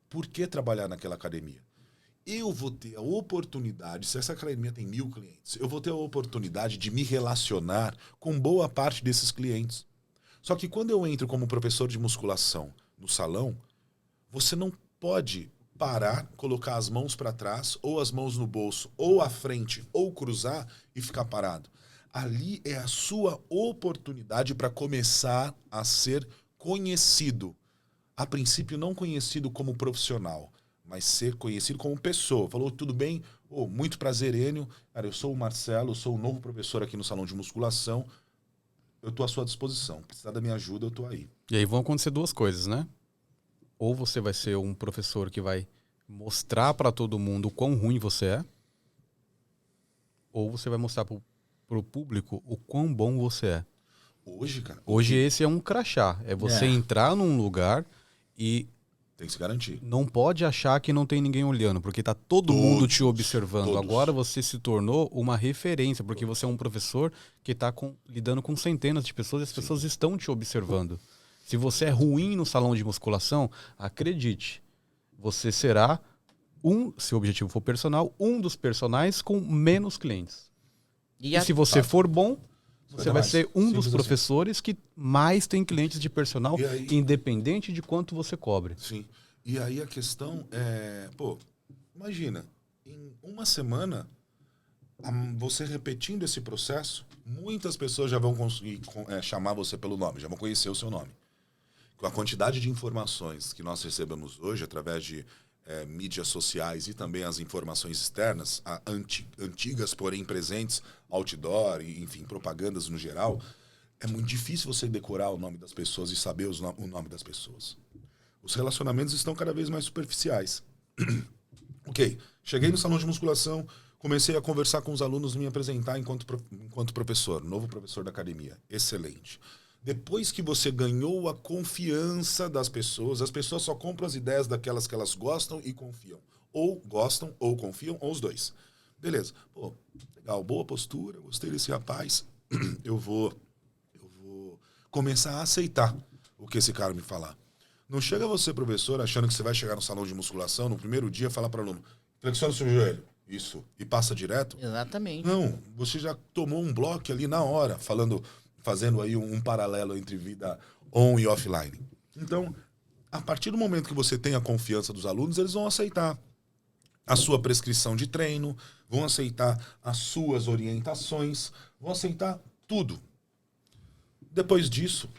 Por que trabalhar naquela academia? Eu vou ter a oportunidade, se essa academia tem 1000 clientes, eu vou ter a oportunidade de me relacionar com boa parte desses clientes. Só que quando eu entro como professor de musculação no salão, você não pode parar, colocar as mãos para trás, ou as mãos no bolso, ou à frente, ou cruzar e ficar parado. Ali é a sua oportunidade para começar a ser conhecido. A princípio não conhecido como profissional, mas ser conhecido como pessoa. Falou, tudo bem? Muito prazer, Enio. Cara, eu sou o Marcelo, eu sou o novo professor aqui no Salão de Musculação. Eu estou à sua disposição. Precisar da minha ajuda, eu estou aí. E aí vão acontecer 2 coisas, né? Ou você vai ser um professor que vai mostrar para todo mundo o quão ruim você é, ou você vai mostrar pro público o quão bom você é. Hoje, cara... Hoje esse é um crachá. É você entrar num lugar e... Tem que se garantir. Não pode achar que não tem ninguém olhando, porque tá todo mundo te observando. Todos. Agora você se tornou uma referência, porque você é um professor que está lidando com centenas de pessoas e as pessoas estão te observando. Se você é ruim no salão de musculação, acredite, você será se o objetivo for personal, um dos personagens com menos clientes. E se você for bom, você vai ser um dos professores que mais tem clientes de personal, independente de quanto você cobre. Sim. E aí a questão é... imagina, em uma semana, você repetindo esse processo, muitas pessoas já vão conseguir chamar você pelo nome, já vão conhecer o seu nome. Com a quantidade de informações que nós recebemos hoje, através de mídias sociais e também as informações externas, antigas, porém presentes, outdoor, enfim, propagandas no geral, é muito difícil você decorar o nome das pessoas e saber o nome das pessoas. Os relacionamentos estão cada vez mais superficiais. Ok, cheguei no salão de musculação, comecei a conversar com os alunos, me apresentar enquanto professor, novo professor da academia. Excelente. Depois que você ganhou a confiança das pessoas, as pessoas só compram as ideias daquelas que elas gostam e confiam. Ou gostam, ou confiam, ou os dois. Beleza. Legal, boa postura, gostei desse rapaz. Eu vou começar a aceitar o que esse cara me falar. Não chega você, professor, achando que você vai chegar no salão de musculação, no primeiro dia, falar para o aluno, flexiona o seu joelho. Isso. E passa direto? Exatamente. Não, você já tomou um bloco ali na hora, fazendo aí um paralelo entre vida on e offline. Então, a partir do momento que você tem a confiança dos alunos, eles vão aceitar a sua prescrição de treino, vão aceitar as suas orientações, vão aceitar tudo. Depois disso,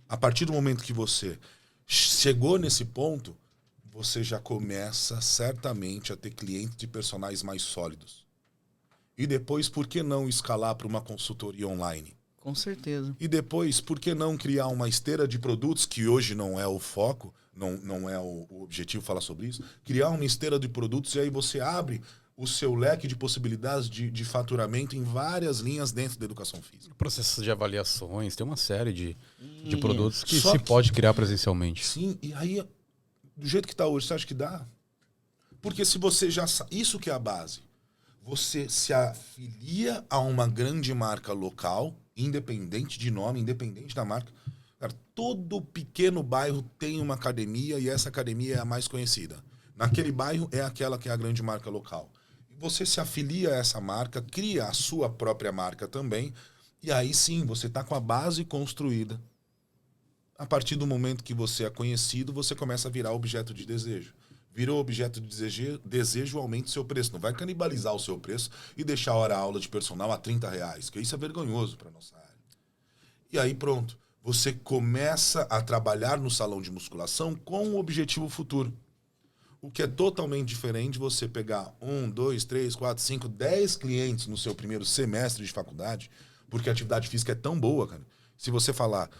a partir do momento que você chegou nesse ponto, você já começa certamente a ter clientes de personagens mais sólidos. E depois, por que não escalar para uma consultoria online? Com certeza. E depois, por que não criar uma esteira de produtos, que hoje não é o foco, não é o objetivo falar sobre isso, criar uma esteira de produtos e aí você abre o seu leque de possibilidades de faturamento em várias linhas dentro da educação física. Processos de avaliações, tem uma série de produtos que se pode criar presencialmente. Sim, e aí, do jeito que está hoje, você acha que dá? Porque se você já... Isso que é a base. Você se afilia a uma grande marca local, independente de nome, independente da marca. Cara, todo pequeno bairro tem uma academia e essa academia é a mais conhecida. Naquele bairro é aquela que é a grande marca local. Você se afilia a essa marca, cria a sua própria marca também, e aí sim, você está com a base construída. A partir do momento que você é conhecido, você começa a virar objeto de desejo. Virou objeto de desejo, aumenta o seu preço. Não vai canibalizar o seu preço e deixar a hora-aula de personal a R$30, que isso é vergonhoso para a nossa área. E aí pronto, você começa a trabalhar no salão de musculação com um objetivo futuro. O que é totalmente diferente de você pegar 1, 2, 3, 4, 5, 10 clientes no seu primeiro semestre de faculdade, porque a atividade física é tão boa, cara. Se você falar,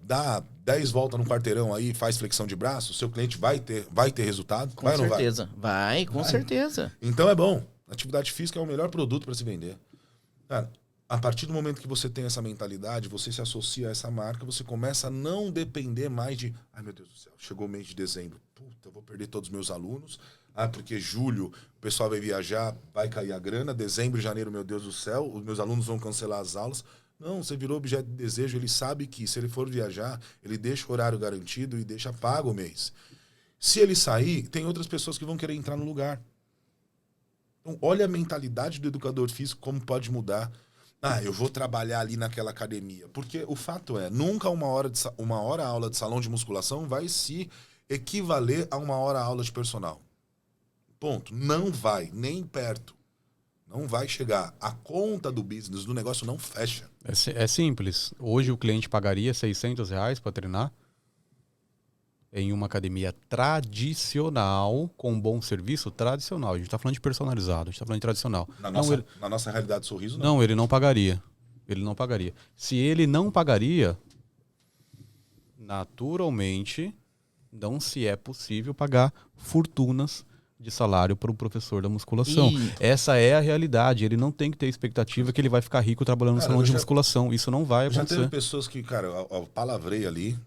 dá 10 voltas no quarteirão aí, faz flexão de braço, o seu cliente vai ter resultado? Com certeza. Vai, com certeza. Então é bom. Atividade física é o melhor produto para se vender. Cara, a partir do momento que você tem essa mentalidade, você se associa a essa marca, você começa a não depender mais de, ai meu Deus do céu, chegou o mês de dezembro, puta, eu vou perder todos os meus alunos, porque julho o pessoal vai viajar, vai cair a grana, dezembro e janeiro, meu Deus do céu, os meus alunos vão cancelar as aulas. Não, você virou objeto de desejo, ele sabe que se ele for viajar, ele deixa o horário garantido e deixa pago o mês. Se ele sair, tem outras pessoas que vão querer entrar no lugar. Então, olha a mentalidade do educador físico, como pode mudar. Eu vou trabalhar ali naquela academia. Porque o fato é, nunca uma hora aula de salão de musculação vai se equivaler a uma hora aula de personal. Ponto. Não vai, nem perto. Não vai chegar. A conta do business, do negócio, não fecha. É simples. Hoje o cliente pagaria R$600 para treinar em uma academia tradicional, com um bom serviço tradicional. A gente está falando de personalizado, a gente está falando de tradicional. Na nossa realidade Sorriso, não. Não, ele não pagaria. Ele não pagaria. Se ele não pagaria, naturalmente, não se é possível pagar fortunas de salário para o professor da musculação. Essa é a realidade. Ele não tem que ter expectativa que ele vai ficar rico trabalhando no salão de musculação. Isso não vai acontecer. Já teve pessoas que, cara, eu palavrei ali,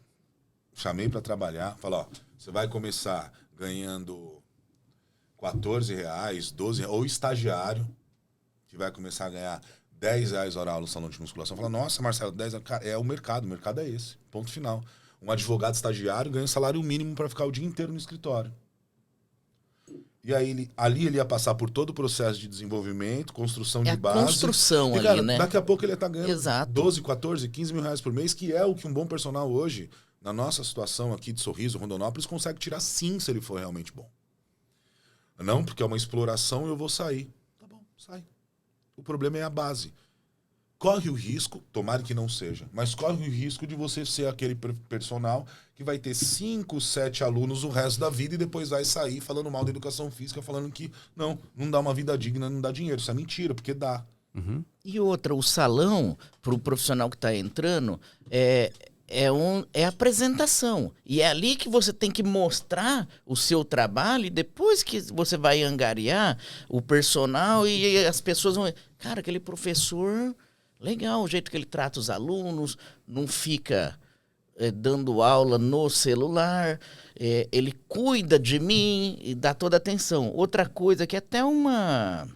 chamei para trabalhar, falou, ó, você vai começar ganhando R$14, 12, ou estagiário, que vai começar a ganhar R$10 hora aula no salão de musculação. Fala, nossa, Marcelo, 10, cara, é o mercado é esse, ponto final. Um advogado estagiário ganha salário mínimo para ficar o dia inteiro no escritório. E aí, ali ele ia passar por todo o processo de desenvolvimento, construção de base. Construção e, cara, ali, né? Daqui a pouco ele ia estar ganhando Exato. 12, 14, 15 mil reais por mês, que é o que um bom personal hoje, na nossa situação aqui de Sorriso, Rondonópolis, consegue tirar sim, se ele for realmente bom. Não, porque é uma exploração e eu vou sair. Tá bom, sai. O problema é a base. Corre o risco, tomara que não seja, mas corre o risco de você ser aquele personal que vai ter 5, 7 alunos o resto da vida e depois vai sair falando mal da educação física, falando que não dá uma vida digna, não dá dinheiro. Isso é mentira, porque dá. Uhum. E outra, o salão, para o profissional que está entrando, é apresentação. E é ali que você tem que mostrar o seu trabalho e depois que você vai angariar o personal e as pessoas vão... Cara, aquele professor... Legal, o jeito que ele trata os alunos, não fica dando aula no celular, ele cuida de mim e dá toda a atenção. Outra coisa que é até uma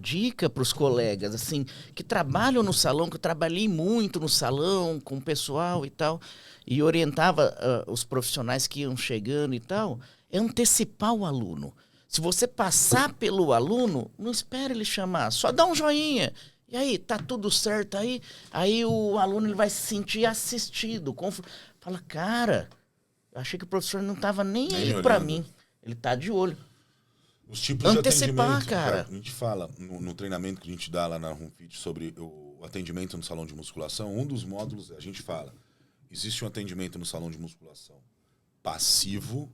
dica para os colegas, assim, que trabalham no salão, que eu trabalhei muito no salão com o pessoal e tal, e orientava os profissionais que iam chegando e tal, é antecipar o aluno. Se você passar pelo aluno, não espere ele chamar, só dá um joinha. E aí, tá tudo certo aí? Aí o aluno ele vai se sentir assistido. Fala, cara, eu achei que o professor não tava nem aí para mim. Ele tá de olho. Os tipos antecipar, de atendimento, cara. A gente fala no treinamento que a gente dá lá na RunFit sobre o atendimento no salão de musculação, um dos módulos, a gente fala, existe um atendimento no salão de musculação passivo,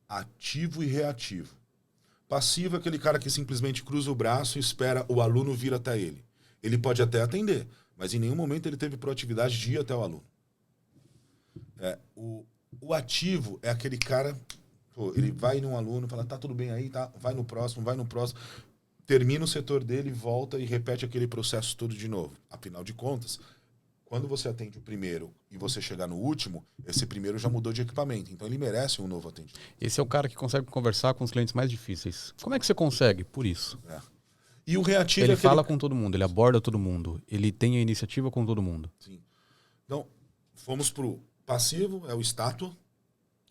ativo e reativo. Passivo é aquele cara que simplesmente cruza o braço e espera o aluno vir até ele. Ele pode até atender, mas em nenhum momento ele teve proatividade de ir até o aluno. O ativo é aquele cara, ele vai num aluno, fala, tá tudo bem aí, tá? Vai no próximo, termina o setor dele, volta e repete aquele processo todo de novo. Afinal de contas, quando você atende o primeiro e você chegar no último, esse primeiro já mudou de equipamento. Então ele merece um novo atendimento. Esse é o cara que consegue conversar com os clientes mais difíceis. Como é que você consegue? Por isso. E o reativo ele fala com todo mundo, ele aborda todo mundo. Ele tem a iniciativa com todo mundo. Sim. Então, fomos pro passivo, é o estátua.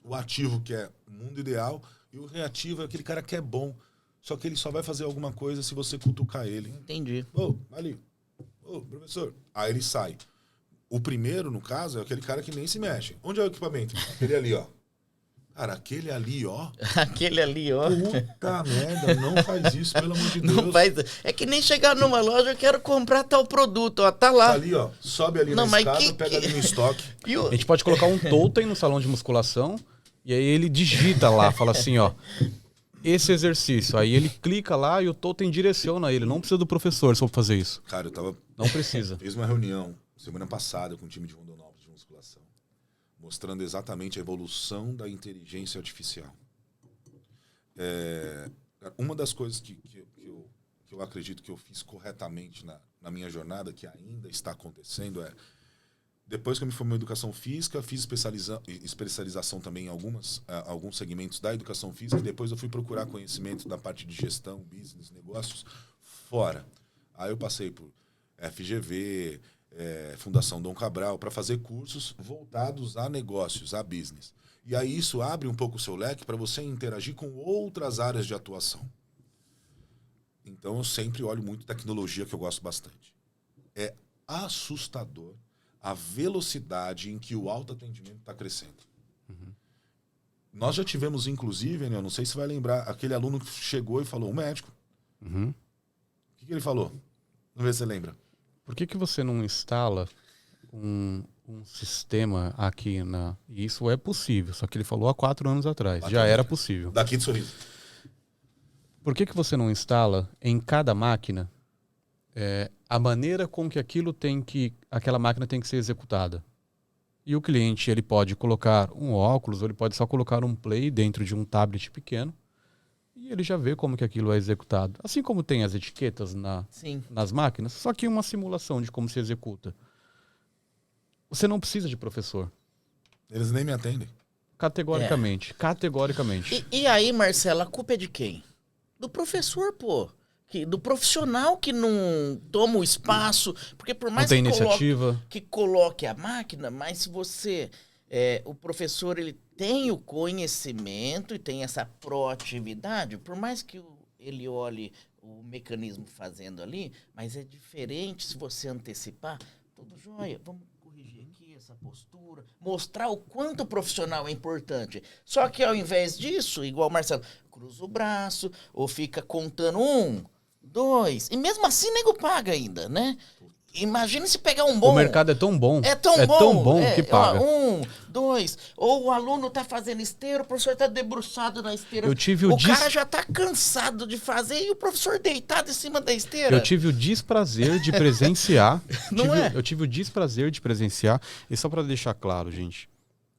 O ativo, que é o mundo ideal. E o reativo é aquele cara que é bom. Só que ele só vai fazer alguma coisa se você cutucar ele. Entendi. Ali. Professor. Aí ele sai. O primeiro, no caso, é aquele cara que nem se mexe. Onde é o equipamento? Aquele ali, ó. Cara, aquele ali, ó. Aquele ali, ó. Puta merda, não faz isso, pelo amor de Deus. Não faz. É que nem chegar numa loja, eu quero comprar tal produto, ó. Tá lá. Tá ali, ó. Sobe ali na escada, pega ali no estoque. A gente pode colocar um totem no salão de musculação e aí ele digita lá, fala assim, ó. Esse exercício. Aí ele clica lá e o totem direciona ele. Não precisa do professor se for fazer isso. Cara, eu tava... Não precisa. Fiz uma reunião semana passada com o time de Rondonópolis de musculação, mostrando exatamente a evolução da inteligência artificial. Uma das coisas que eu acredito que eu fiz corretamente na minha jornada, que ainda está acontecendo, depois que eu me formei em educação física, fiz especialização também em alguns segmentos da educação física, e depois eu fui procurar conhecimento da parte de gestão, business, negócios, fora. Aí eu passei por FGV, Fundação Dom Cabral, para fazer cursos voltados a negócios, a business. E aí isso abre um pouco o seu leque para você interagir com outras áreas de atuação. Então eu sempre olho muito tecnologia, que eu gosto bastante. É assustador a velocidade em que o autoatendimento está crescendo. Uhum. Nós já tivemos, inclusive, não sei se vai lembrar, aquele aluno que chegou e falou, um médico. Uhum. O que ele falou? Vamos ver se você lembra. Por que você não instala um sistema aqui E isso é possível, só que ele falou há 4 anos atrás. Já era possível. Daqui de Sorriso. Por que você não instala em cada máquina a maneira com que aquela máquina tem que ser executada? E o cliente ele pode colocar um óculos, ou ele pode só colocar um play dentro de um tablet pequeno, e ele já vê como que aquilo é executado. Assim como tem as etiquetas nas máquinas, só que uma simulação de como se executa. Você não precisa de professor. Eles nem me atendem. Categoricamente. E aí, Marcelo, a culpa é de quem? Do professor, pô. Do profissional que não toma o espaço. Porque por mais não tem iniciativa. Que coloque a máquina, mas se você... o professor ele tem o conhecimento e tem essa proatividade, por mais que ele olhe o mecanismo fazendo ali, mas é diferente se você antecipar. Tudo jóia, vamos corrigir aqui essa postura, mostrar o quanto o profissional é importante. Só que ao invés disso, igual o Marcelo, cruza o braço ou fica contando 1, 2, e mesmo assim nego paga ainda, né? Imagina se pegar um bom... O mercado é tão bom. É tão bom que paga. 1, 2, ou o aluno tá fazendo esteira, o professor tá debruçado na esteira. Cara já tá cansado de fazer e o professor deitado em cima da esteira. Eu tive o desprazer de presenciar. Não é? Eu tive o desprazer de presenciar. E só para deixar claro, gente,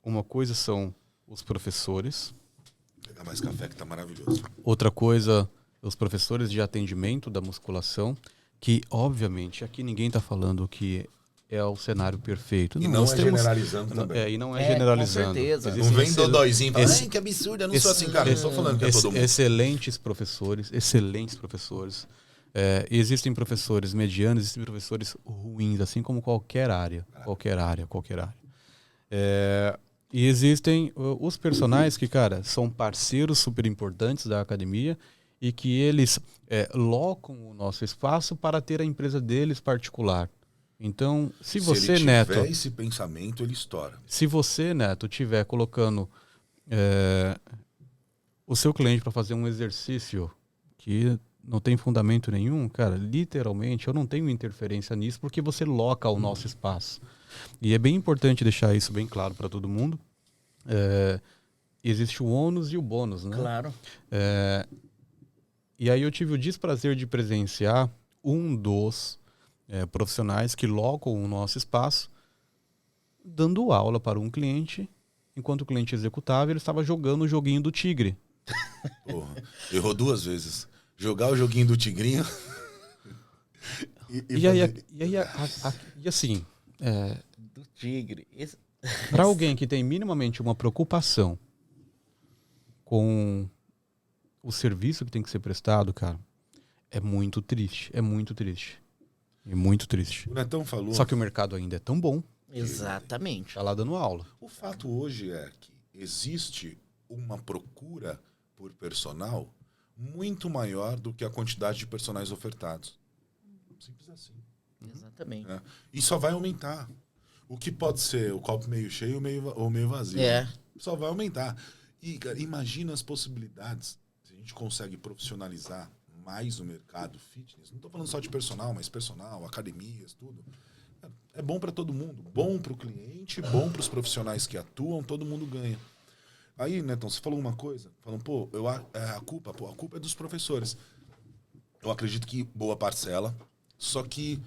uma coisa são os professores. Pegar mais café que tá maravilhoso. Outra coisa, os professores de atendimento da musculação. Que, obviamente, aqui ninguém está falando que é o cenário perfeito. E não é generalizando também. E não é generalizando. Com certeza. Não vem dodóizinho e fala, que absurdo, eu não sou assim, cara. Não estou falando que é todo mundo. Excelentes professores. E existem professores medianos, existem professores ruins, assim como qualquer área. E existem os personagens que, cara, são parceiros super importantes da academia, e que eles locam o nosso espaço para ter a empresa deles particular. Então, se você, Neto... Se ele tiver esse pensamento, ele estoura. Se você, Neto, estiver colocando o seu cliente para fazer um exercício que não tem fundamento nenhum, cara, literalmente, eu não tenho interferência nisso porque você loca o nosso espaço. E é bem importante deixar isso bem claro para todo mundo. Existe o ônus e o bônus, né? Claro. E aí eu tive o desprazer de presenciar um dos profissionais que locam o nosso espaço dando aula para um cliente, enquanto o cliente executava, ele estava jogando o joguinho do tigre. Porra, errou 2 vezes. Jogar o joguinho do tigrinho... e assim... Do tigre. Para alguém que tem minimamente uma preocupação com... o serviço que tem que ser prestado, cara, é muito triste. O Netão falou... Só que o mercado ainda é tão bom. Exatamente. Tá lá dando aula. O fato hoje é que existe uma procura por personal muito maior do que a quantidade de personagens ofertados. Simples assim. Exatamente. E só vai aumentar. O que pode ser o copo meio cheio ou meio vazio. Só vai aumentar. E, cara, imagina as possibilidades. A gente consegue profissionalizar mais o mercado fitness, não estou falando só de personal, mas personal, academias, tudo. É bom para todo mundo. Bom para o cliente, bom para os profissionais que atuam, todo mundo ganha. Aí, Netão, você falou uma coisa, falando, a culpa é dos professores. Eu acredito que boa parcela, só que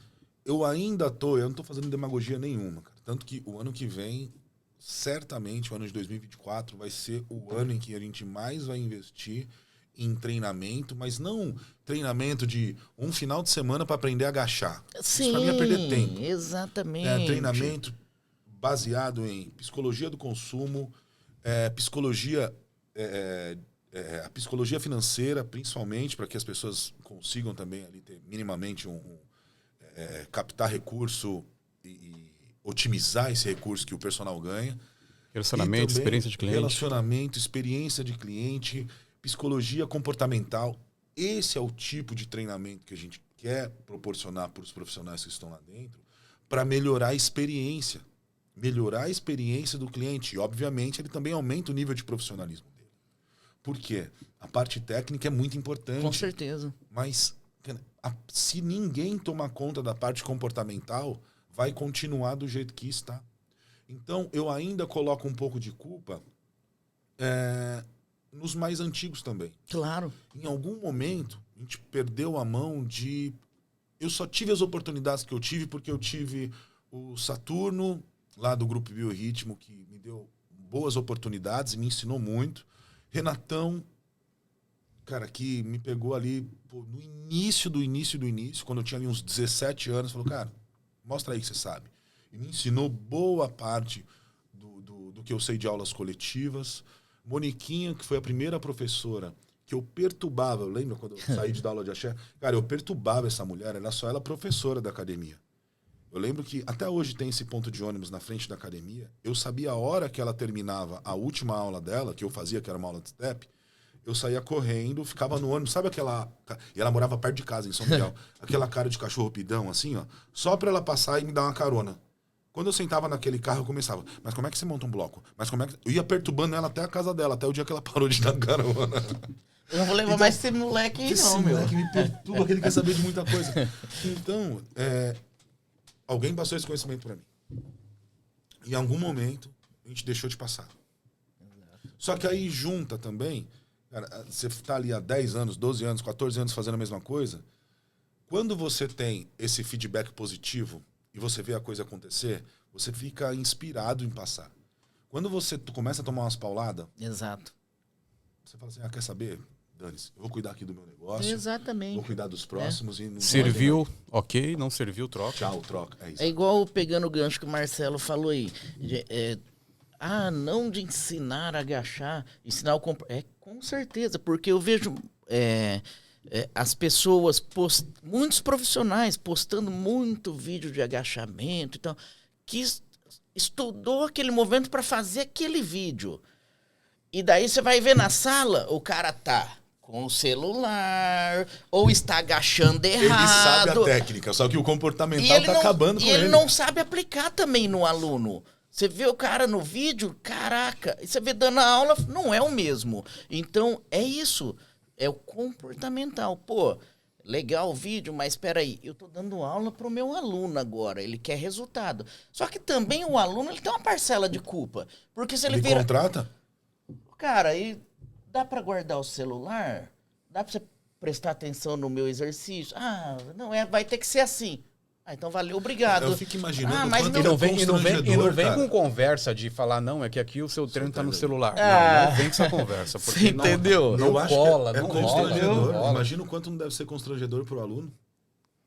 eu não tô fazendo demagogia nenhuma, cara. Tanto que o ano que vem, certamente, o ano de 2024, vai ser o ano em que a gente mais vai investir em treinamento, mas não treinamento de um final de semana para aprender a agachar. Sim, isso para mim é perder tempo. Exatamente. Treinamento baseado em psicologia do consumo, psicologia, a psicologia financeira, principalmente, para que as pessoas consigam também ali ter minimamente captar recurso e otimizar esse recurso que o personal ganha. Relacionamento, experiência de cliente. Relacionamento, experiência de cliente, psicologia comportamental. Esse é o tipo de treinamento que a gente quer proporcionar para os profissionais que estão lá dentro para melhorar a experiência. Melhorar a experiência do cliente. E, obviamente, ele também aumenta o nível de profissionalismo dele. Por quê? A parte técnica é muito importante. Com certeza. Mas se ninguém tomar conta da parte comportamental, vai continuar do jeito que está. Então, eu ainda coloco um pouco de culpa nos mais antigos também. Claro. Em algum momento, a gente perdeu a mão de... Eu só tive as oportunidades que eu tive porque eu tive o Saturno, lá do Grupo Biorritmo, que me deu boas oportunidades e me ensinou muito. Renatão, cara, que me pegou ali no início, quando eu tinha ali uns 17 anos, falou, cara, mostra aí que você sabe. E me ensinou boa parte do que eu sei de aulas coletivas. Moniquinha, que foi a primeira professora que eu perturbava, eu lembro quando eu saí de dar aula de axé? Cara, eu perturbava essa mulher, era só ela professora da academia. Eu lembro que até hoje tem esse ponto de ônibus na frente da academia. Eu sabia a hora que ela terminava a última aula dela, que eu fazia, que era uma aula de step. Eu saía correndo, ficava no ônibus, sabe aquela... E ela morava perto de casa, em São Miguel. Aquela cara de cachorro pidão, assim, ó. Só pra ela passar e me dar uma carona. Quando eu sentava naquele carro, eu começava. Mas como é que você monta um bloco? Mas como é que... Eu ia perturbando ela até a casa dela, até o dia que ela parou de dar carona. Eu não vou levar mais esse moleque aí, não, meu. Esse moleque me perturba, que ele quer saber de muita coisa. Então, alguém passou esse conhecimento pra mim. Em algum momento, a gente deixou de passar. Só que aí junta também... Cara, você está ali há 10 anos, 12 anos, 14 anos fazendo a mesma coisa. Quando você tem esse feedback positivo e você vê a coisa acontecer, você fica inspirado em passar. Quando você começa a tomar umas pauladas... Exato. Você fala assim, quer saber? Dane-se, eu vou cuidar aqui do meu negócio. Exatamente. Vou cuidar dos próximos. E não serviu, ok. Não serviu, troca. Tchau, troca. É isso. É igual pegando o gancho que o Marcelo falou aí. Não de ensinar a agachar, ensinar o com certeza, porque eu vejo as pessoas, muitos profissionais postando muito vídeo de agachamento, então, que estudou aquele movimento para fazer aquele vídeo. E daí você vai ver na sala, o cara tá com o celular, ou está agachando errado. Ele sabe a técnica, só que o comportamental tá acabando com ele. E ele não sabe aplicar também no aluno. Você vê o cara no vídeo, caraca, e você vê dando a aula, não é o mesmo. Então, é isso, é o comportamental. Pô, legal o vídeo, mas espera aí, eu tô dando aula pro meu aluno agora, ele quer resultado. Só que também o aluno, ele tem uma parcela de culpa. Porque se ele vira... contrata? Cara, e dá pra guardar o celular? Dá pra você prestar atenção no meu exercício? Não, vai ter que ser assim. Então valeu, obrigado. Eu fico imaginando mas quanto não vem com conversa de falar, não, é que aqui o seu treino tá no celular. Não vem com essa conversa. Porque você entendeu? Não cola, não constrangedor. rola. Imagina o quanto não deve ser constrangedor pro aluno.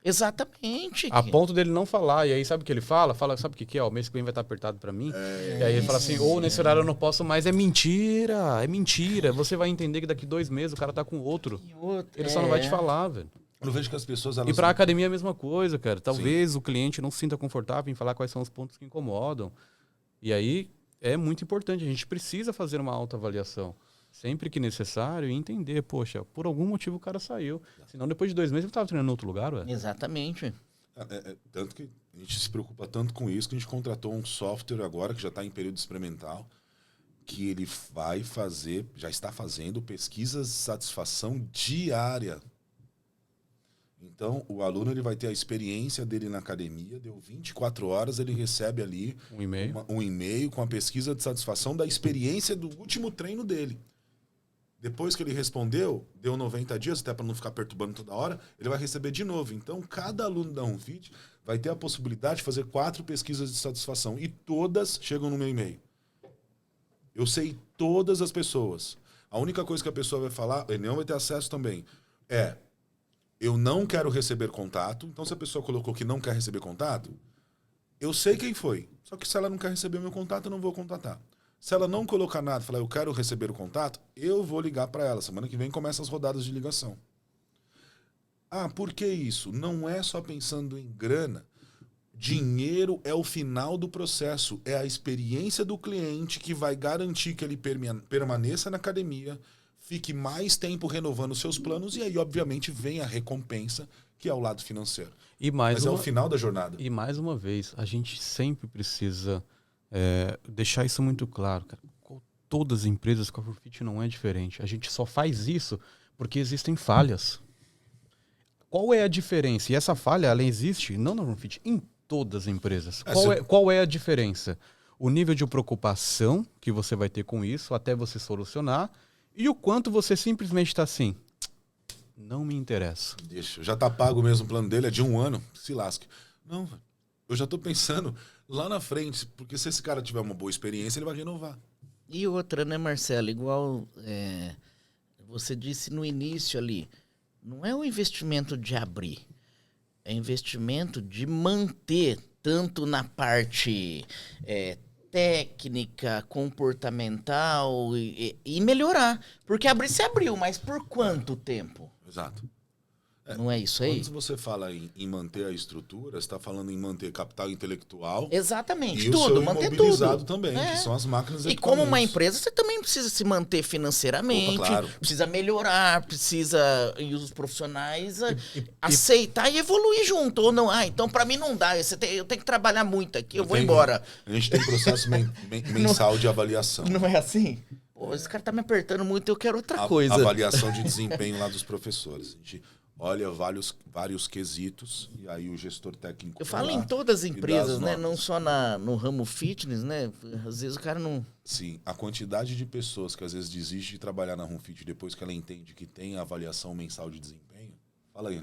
Exatamente. A ponto dele não falar. E aí, sabe o que ele fala? Sabe o que é? O mês que vem vai estar apertado pra mim. E aí ele fala assim, nesse horário eu não posso mais. É mentira. Você vai entender que daqui 2 meses o cara tá com outro. Ele só não vai te falar, velho. Eu vejo que as pessoas... E pra academia é a mesma coisa, cara. Talvez o cliente não se sinta confortável em falar quais são os pontos que incomodam. E aí é muito importante. A gente precisa fazer uma autoavaliação. Sempre que necessário e entender, poxa, por algum motivo o cara saiu. Senão depois de 2 meses ele estava treinando em outro lugar, ué. Exatamente. Tanto que a gente se preocupa tanto com isso que a gente contratou um software agora, que já está em período experimental, que ele vai fazer, já está fazendo pesquisas de satisfação diária. Então, o aluno ele vai ter a experiência dele na academia, deu 24 horas, ele recebe ali um e-mail com a pesquisa de satisfação da experiência do último treino dele. Depois que ele respondeu, deu 90 dias, até para não ficar perturbando toda hora, ele vai receber de novo. Então, cada aluno da Runfit vai ter a possibilidade de fazer 4 pesquisas de satisfação. E todas chegam no meu e-mail. Eu sei todas as pessoas. A única coisa que a pessoa vai falar, ele não vai ter acesso também, eu não quero receber contato. Então, se a pessoa colocou que não quer receber contato, eu sei quem foi. Só que se ela não quer receber meu contato, eu não vou contatar. Se ela não colocar nada, falar eu quero receber o contato, eu vou ligar para ela. Semana que vem começa as rodadas de ligação. Ah, por que isso? Não é só pensando em grana. Dinheiro é o final do processo. É a experiência do cliente que vai garantir que ele permaneça na academia, fique mais tempo renovando seus planos e aí, obviamente, vem a recompensa, que é o lado financeiro. Mas é o final da jornada. E mais uma vez, a gente sempre precisa deixar isso muito claro, cara. Todas as empresas, com a Runfit não é diferente. A gente só faz isso porque existem falhas. Qual é a diferença? E essa falha, ela existe não na Runfit, em todas as empresas. Qual é a diferença? O nível de preocupação que você vai ter com isso até você solucionar e o quanto você simplesmente está assim, não me interessa. Deixa, já tá pago mesmo o plano dele, é de 1 ano, se lasque. Não, eu já tô pensando lá na frente, porque se esse cara tiver uma boa experiência, ele vai renovar. E outra, né, Marcelo? Igual você disse no início ali, não é um investimento de abrir, é investimento de manter, tanto na parte técnica, comportamental e melhorar. Porque abrir se abriu, mas por quanto tempo? Exato. Não é isso aí? Quando você fala em manter a estrutura, você está falando em manter capital intelectual. Exatamente, e tudo, o manter imobilizado tudo. também, que são as máquinas e E como uma empresa, você também precisa se manter financeiramente, Opa, claro. precisa melhorar, precisa, e os profissionais, aceitar e evoluir junto. Ou não, então para mim não dá, eu tenho que trabalhar muito aqui, eu vou embora. A gente tem processo mensal de avaliação. Não é assim? Pô, esse cara tá me apertando muito, eu quero outra coisa. Avaliação de desempenho lá dos professores. A gente olha vários quesitos e aí o gestor técnico... Eu falo em todas as empresas, né? Não só no ramo fitness, né? Às vezes o cara não... Sim, a quantidade de pessoas que às vezes desiste de trabalhar na Runfit depois que ela entende que tem a avaliação mensal de desempenho. Fala aí,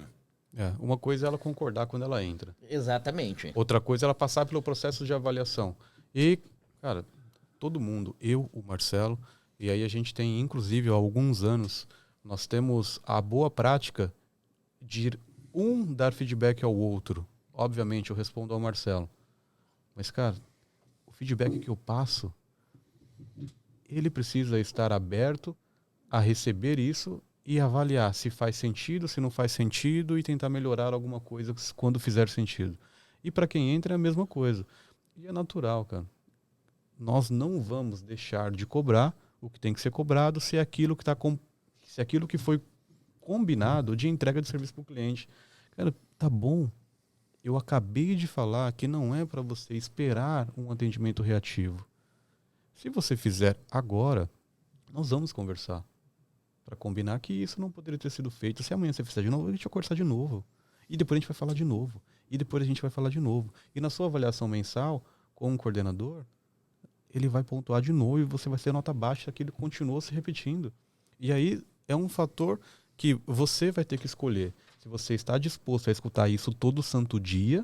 né? Uma coisa é ela concordar quando ela entra. Exatamente. Outra coisa é ela passar pelo processo de avaliação. E, cara, todo mundo, eu, o Marcelo, e aí a gente tem, inclusive, há alguns anos, nós temos a boa prática de dar feedback ao outro. Obviamente, eu respondo ao Marcelo. Mas, cara, o feedback que eu passo, ele precisa estar aberto a receber isso e avaliar se faz sentido, se não faz sentido e tentar melhorar alguma coisa quando fizer sentido. E para quem entra é a mesma coisa. E é natural, cara. Nós não vamos deixar de cobrar o que tem que ser cobrado se aquilo que foi combinado de entrega de serviço para o cliente. Cara, tá bom. Eu acabei de falar que não é para você esperar um atendimento reativo. Se você fizer agora, nós vamos conversar para combinar que isso não poderia ter sido feito. Se amanhã você fizer de novo, a gente vai conversar de novo. E depois a gente vai falar de novo. E depois a gente vai falar de novo. E na sua avaliação mensal, com o coordenador, ele vai pontuar de novo e você vai ter nota baixa que ele continuou se repetindo. E aí é um fator que você vai ter que escolher se você está disposto a escutar isso todo santo dia,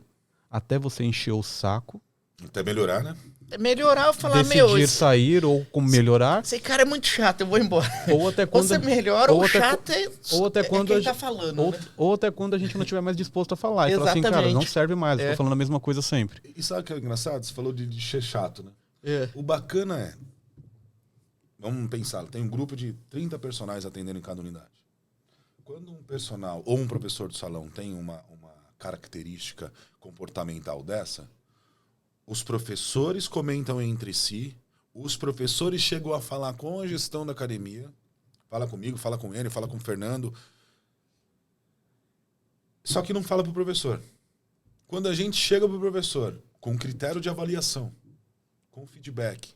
até você encher o saco. Até melhorar, né? Melhorar, eu falar, decidir sair ou como melhorar. Esse cara é muito chato, eu vou embora. Ou até quando você melhora, o chato ou até quando quem tá falando. Ou até quando a gente não estiver mais disposto a falar. E falar assim, cara, não serve mais, eu tô falando a mesma coisa sempre. E sabe o que é engraçado? Você falou de ser chato, né? O bacana é... Vamos pensar, tem um grupo de 30 personagens atendendo em cada unidade. Quando um personal ou um professor do salão tem uma característica comportamental dessa, os professores comentam entre si, os professores chegam a falar com a gestão da academia, fala comigo, fala com ele, fala com o Fernando, só que não fala para o professor. Quando a gente chega para o professor com critério de avaliação, com feedback,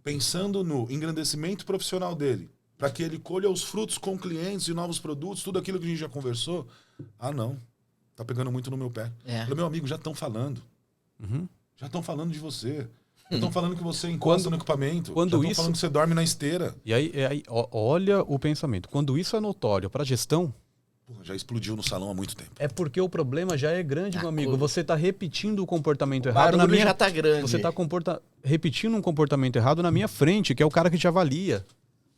pensando no engrandecimento profissional dele, para que ele colha os frutos com clientes e novos produtos, tudo aquilo que a gente já conversou. Ah, não. Tá pegando muito no meu pé. Falei, meu amigo, já estão falando. Já estão falando de você. Estão falando que você encosta no equipamento. Quando Estão isso- falando que você dorme na esteira. E aí, olha o pensamento. Quando isso é notório para a gestão, Porra, já explodiu no salão há muito tempo. é porque o problema já é grande, meu amigo. co- Você está repetindo o comportamento O errado na barulho minha... já tá grande. Você está repetindo um comportamento errado na minha frente, que é o cara que te avalia.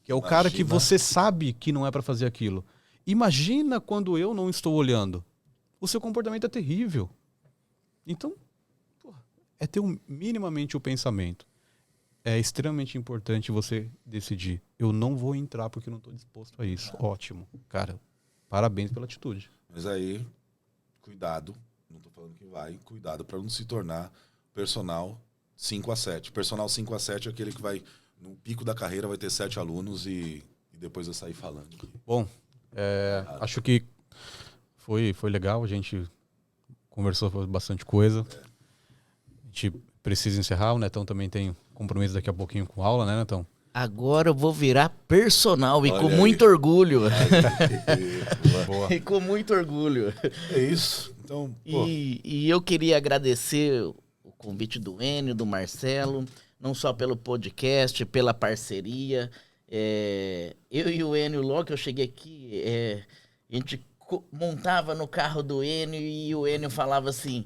Que é o cara que Imagina. você sabe que não é para fazer aquilo. Imagina quando eu não estou olhando. O seu comportamento é terrível. Então, porra, é ter minimamente o pensamento. É extremamente importante você decidir. Eu não vou entrar porque não estou disposto a isso. Ótimo. Cara, parabéns pela atitude. Mas aí, cuidado. Não tô falando que vai. Cuidado para não se tornar personal 5 a 7. Personal 5 a 7 é aquele que vai, no pico da carreira, vai ter 7 alunos e depois eu sair falando. Bom, acho que foi legal. A gente conversou sobre bastante coisa. A gente precisa encerrar. O Netão também tem compromisso daqui a pouquinho com aula, né, Netão? Agora eu vou virar personal e Olha com aí. muito orgulho. Boa. E com muito orgulho. É isso. Então, pô, E eu queria agradecer o convite do Enio, do Marcelo, não só pelo podcast, pela parceria. Eu e o Enio, logo que eu cheguei aqui, a gente montava no carro do Enio e o Enio falava assim: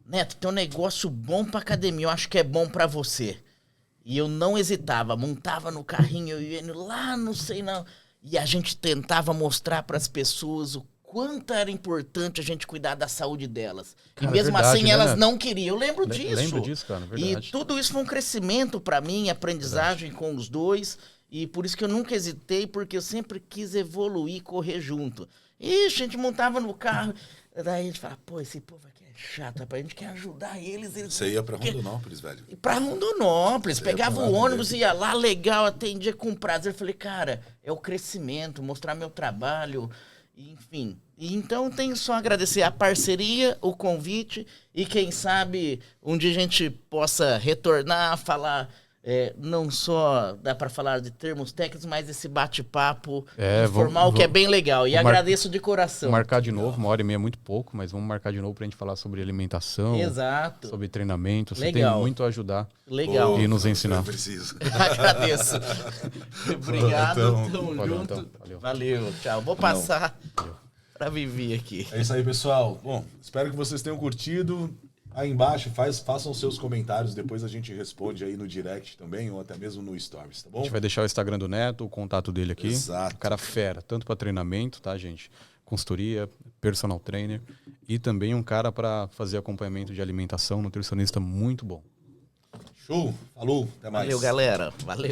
Neto, tem um negócio bom pra academia, eu acho que é bom pra você. E eu não hesitava, montava no carrinho e o Enio lá, não sei não. E a gente tentava mostrar pras pessoas o quanto era importante a gente cuidar da saúde delas. Cara, e mesmo verdade, assim né, elas Neto? não queriam. Eu lembro disso. Lembro disso, cara, E verdade. tudo isso foi um crescimento pra mim, aprendizagem com os dois. E por isso que eu nunca hesitei, porque eu sempre quis evoluir, correr junto. E a gente montava no carro, daí a gente falava, pô, esse povo aqui é chato, rapaz, a gente quer ajudar eles. você ia pra Rondonópolis, velho. E pra Rondonópolis, Você ia pegava pra lá, o ônibus, né? ia lá, legal, atendia com prazer. Falei, cara, é o crescimento, mostrar meu trabalho, enfim. E então tenho só a agradecer a parceria, o convite, e quem sabe um dia a gente possa retornar, falar, não só dá pra falar de termos técnicos, mas esse bate-papo informal que é bem legal. E agradeço de coração. Vamos marcar de novo, 1h30 é muito pouco, mas vamos marcar de novo pra gente falar sobre alimentação, Exato. sobre treinamento. Você Legal. tem muito a ajudar. Legal. E nos ensinar. Eu preciso. Agradeço. Obrigado, Então, tamo valeu, junto. então. Valeu. Valeu, tchau. Vou passar pra Vivi aqui. É isso aí, pessoal. Bom, espero que vocês tenham curtido. Aí embaixo, façam seus comentários, depois a gente responde aí no direct também, ou até mesmo no Stories, tá A bom? gente vai deixar o Instagram do Neto, o contato dele aqui. Exato. O cara fera, tanto para treinamento, tá, gente? Consultoria, personal trainer e também um cara para fazer acompanhamento de alimentação, nutricionista muito bom. Show, falou, até mais. Valeu, galera. Valeu.